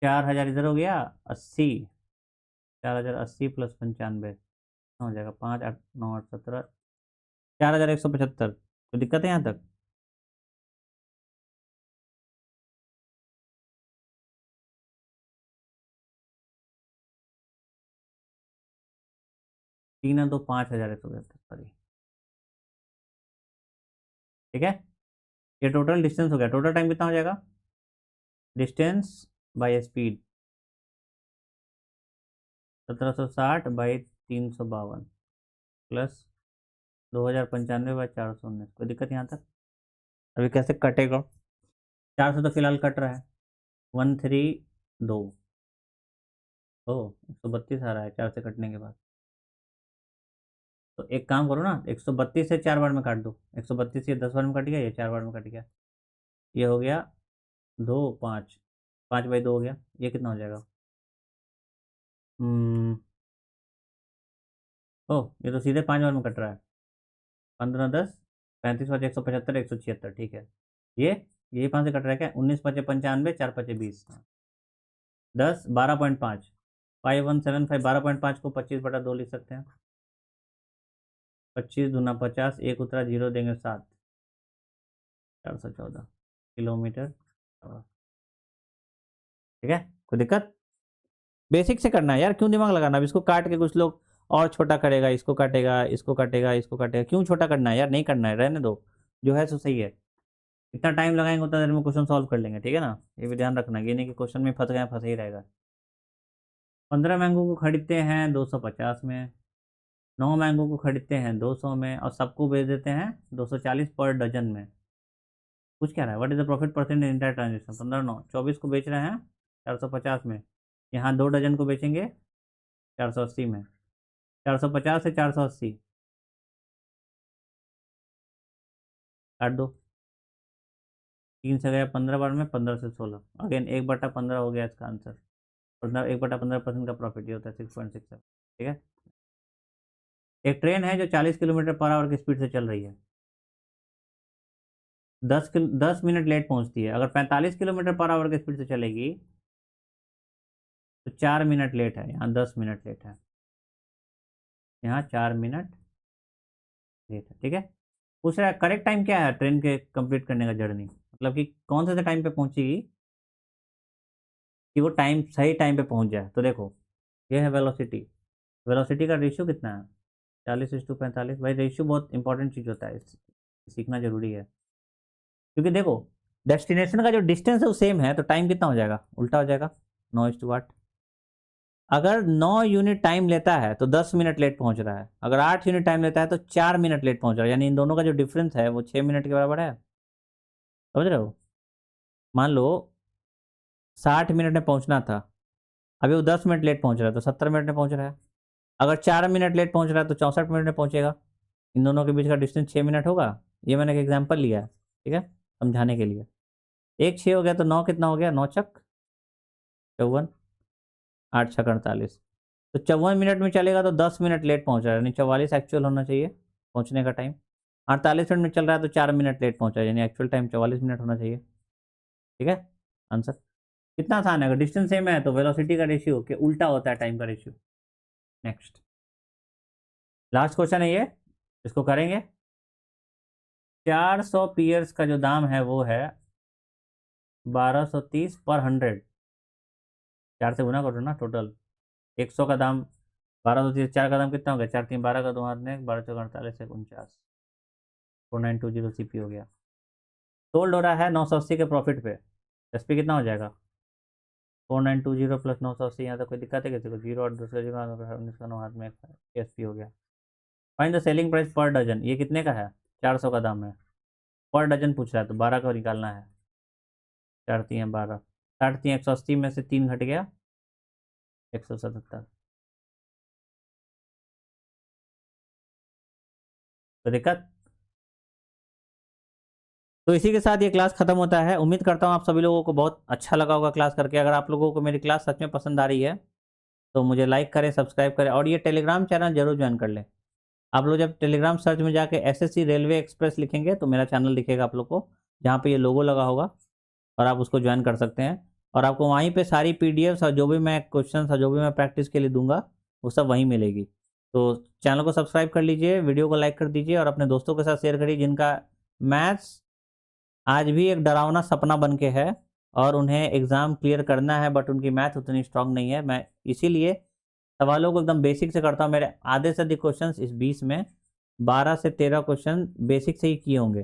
4000 इधर हो गया 80, 4080 प्लस 95 हो जाएगा 5 8 9 8 17, 4175। तो दिक्कत है यहाँ तक? तीन है तो 5175, सॉरी, ठीक है। ये टोटल डिस्टेंस हो गया। टोटल टाइम कितना हो जाएगा? Distance by speed 1760 by 352 plus 2095 by 419। कोई दिक्कत यहाँ तक? अभी कैसे कटेगा? 4 से तो फिलहाल कट रहा है, 132, ओ 132 आ रहा है 4 से कटने के बाद। तो एक काम करो ना, 132 से 4 बार में काट दो। 132 ये 10 बार में कट गया, ये 4 बार में कट गया। ये हो गया 2 5, 5/2 हो गया। ये कितना हो जाएगा? हम्म, ओ ये तो सीधे 5 बार में कट रहा है। 15 10 35 5 175 176, ठीक है। ये 5 से कट रहा है क्या? 19 5 95, 4 5 20, 10 12.5, 5175। 12.5 को 25/2 लिख सकते हैं। 25 दूना 50, एक उतरा 0 देंगे 7, 414 किलोमीटर। ठीक है, कोई दिक्कत? बेसिक से करना है यार, क्यों दिमाग लगाना? अब इसको काट के कुछ लोग और छोटा करेगा, इसको काटेगा, इसको काटेगा, इसको काटेगा, क्यों छोटा करना है यार? नहीं करना है, रहने दो, जो है सो सही है। इतना टाइम लगाएंगे उतना देर में क्वेश्चन सॉल्व कर लेंगे, ठीक है ना। ये भी ध्यान रखना, ये नहीं कि क्वेश्चन में फंस गए, फंसे ही रहेगा। 15 मैंगो को खरीदते हैं 250 में, 9 मैंगो को खरीदते हैं 200 में, और सबको बेच देते हैं 240 पर डजन में। कुछ क्या रहा है, what is the profit percent in entire transaction? 15 9 24 को बेच रहे हैं 450 में, यहाँ 2 डजन को बेचेंगे 480 में, 450 से 480 काट दो, 3 से गया 15 बार में, 15 से 16, अगेन 1/15 हो गया इसका आंसर। 1/15% का प्रॉफिट ये होता है 6.67। ठीक है, एक ट्रेन है जो 40 किलोमीटर पर आवर की स्पीड से चल रही है, 10 मिनट लेट पहुंचती है। अगर 45 किलोमीटर पर आवर की स्पीड से चलेगी तो 4 मिनट लेट है, यहाँ 10 मिनट लेट है, यहाँ 4 मिनट लेट है। ठीक है, पूछ रहा है करेक्ट टाइम क्या है ट्रेन के कंप्लीट करने का जर्नी, मतलब कि कौन से टाइम पे पहुंचेगी कि वो टाइम सही टाइम पे पहुंच जाए। तो देखो, ये है वेलोसिटी, वेलोसिटी का रेशियो कितना है 40:45। भाई रेशियो बहुत इंपॉर्टेंट चीज़ होता है, सीखना जरूरी है, क्योंकि देखो डेस्टिनेशन का जो डिस्टेंस है वो सेम है, तो टाइम कितना हो जाएगा, उल्टा हो जाएगा, 9:8। अगर 9 यूनिट टाइम लेता है तो 10 मिनट लेट पहुंच रहा है, अगर 8 यूनिट टाइम लेता है तो 4 मिनट लेट पहुंच रहा है, यानी इन दोनों का जो डिफरेंस है वो 6 मिनट के बराबर है। समझ रहे हो, मान लो 60 मिनट में पहुंचना था, अभी वो 10 मिनट लेट पहुंच रहा है, तो 70 मिनट में पहुंच रहा है। अगर 4 मिनट लेट पहुंच रहा है तो 64 मिनट में पहुंचेगा, इन दोनों के बीच का डिस्टेंस 6 मिनट होगा। ये मैंने एक एग्जाम्पल लिया है, ठीक है, समझाने के लिए। 1 6 हो गया तो 9 कितना हो गया, 9 छक 54, 8 छक 48, तो 54 मिनट में चलेगा तो 10 मिनट लेट पहुंच रहा है, यानी 44 एक्चुअल होना चाहिए पहुंचने का टाइम। 48 मिनट में चल रहा है तो 4 मिनट लेट पहुंचा है, यानी एक्चुअल टाइम 44 मिनट होना चाहिए। ठीक है, आंसर कितना आसान है, अगर डिस्टेंस सेम है तो वेलोसिटी का रेशियो के उल्टा होता है टाइम का रेशियो। नेक्स्ट, लास्ट क्वेश्चन है ये, इसको करेंगे। 400 पीयर्स का जो दाम है वो है 1230 पर 100, 4 से गुना करो ना, टोटल 100 का दाम 1230, 4 का दाम कितना हो गया, 4 3 12 का 2 हाथ में 12 चौक 48 49, 4920 सीपी हो गया। सोल्ड हो रहा है 980 के प्रॉफिट पे, एसपी कितना हो जाएगा 4920 प्लस 980, यहाँ तक कोई दिक्कत है किसी को, जीरो और दूसरा जीरो 19 का 9 हाथ में एसपी हो गया। Find the selling price per dozen, ये कितने का है, 400 का दाम है, पर डजन पूछ रहा है तो 12 का निकालना है, 4 3 12, 60 3 180 में से 3 घट गया 177, तो दिक्कत। तो इसी के साथ ये क्लास खत्म होता है। उम्मीद करता हूँ आप सभी लोगों को बहुत अच्छा लगा होगा क्लास करके। अगर आप लोगों को मेरी क्लास सच में पसंद आ रही है तो मुझे लाइक करें, सब्सक्राइब करें, और ये टेलीग्राम चैनल जरूर ज्वाइन कर लें। आप लोग जब टेलीग्राम सर्च में जाके एसएससी रेलवे एक्सप्रेस लिखेंगे तो मेरा चैनल दिखेगा आप लोग को, जहाँ पे ये लोगो लगा होगा, और आप उसको ज्वाइन कर सकते हैं। और आपको वहीं पे सारी पीडीएफ्स और जो भी मैं क्वेश्चन और जो भी मैं प्रैक्टिस के लिए दूंगा वो सब वहीं मिलेगी। तो चैनल को सब्सक्राइब कर लीजिए, वीडियो को लाइक कर दीजिए, और अपने दोस्तों के साथ शेयर करिए जिनका मैथ्स आज भी एक डरावना सपना बन के है और उन्हें एग्ज़ाम क्लियर करना है, बट उनकी मैथ उतनी स्ट्रांग नहीं है। मैं इसीलिए सवालों को एकदम बेसिक से करता हूँ। मेरे आधे से अधिक क्वेश्चन इस 20 में 12 से 13 क्वेश्चन बेसिक से ही किए होंगे,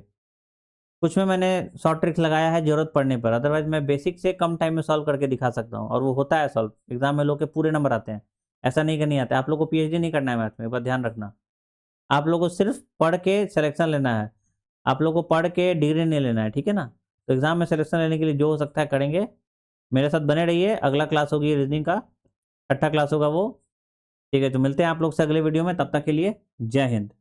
कुछ में मैंने शॉर्ट ट्रिक्स लगाया है ज़रूरत पड़ने पर, अदरवाइज मैं बेसिक से कम टाइम में सॉल्व करके दिखा सकता हूँ, और वो होता है सॉल्व। एग्जाम में लोग के पूरे नंबर आते हैं, ऐसा नहीं कि नहीं आते। आप लोग को पीएचडी नहीं करना है मैथ में, एक बात ध्यान रखना। आप लोग को सिर्फ पढ़ के सिलेक्शन लेना है, आप लोग को पढ़ के डिग्री नहीं लेना है, ठीक है ना। तो एग्जाम में सिलेक्शन लेने के लिए जो हो सकता है करेंगे। मेरे साथ बने रहिए, अगला क्लास होगी रीजनिंग का, 6ठा क्लास होगा वो। ठीक है, तो मिलते हैं आप लोग से अगले वीडियो में, तब तक के लिए जय हिंद।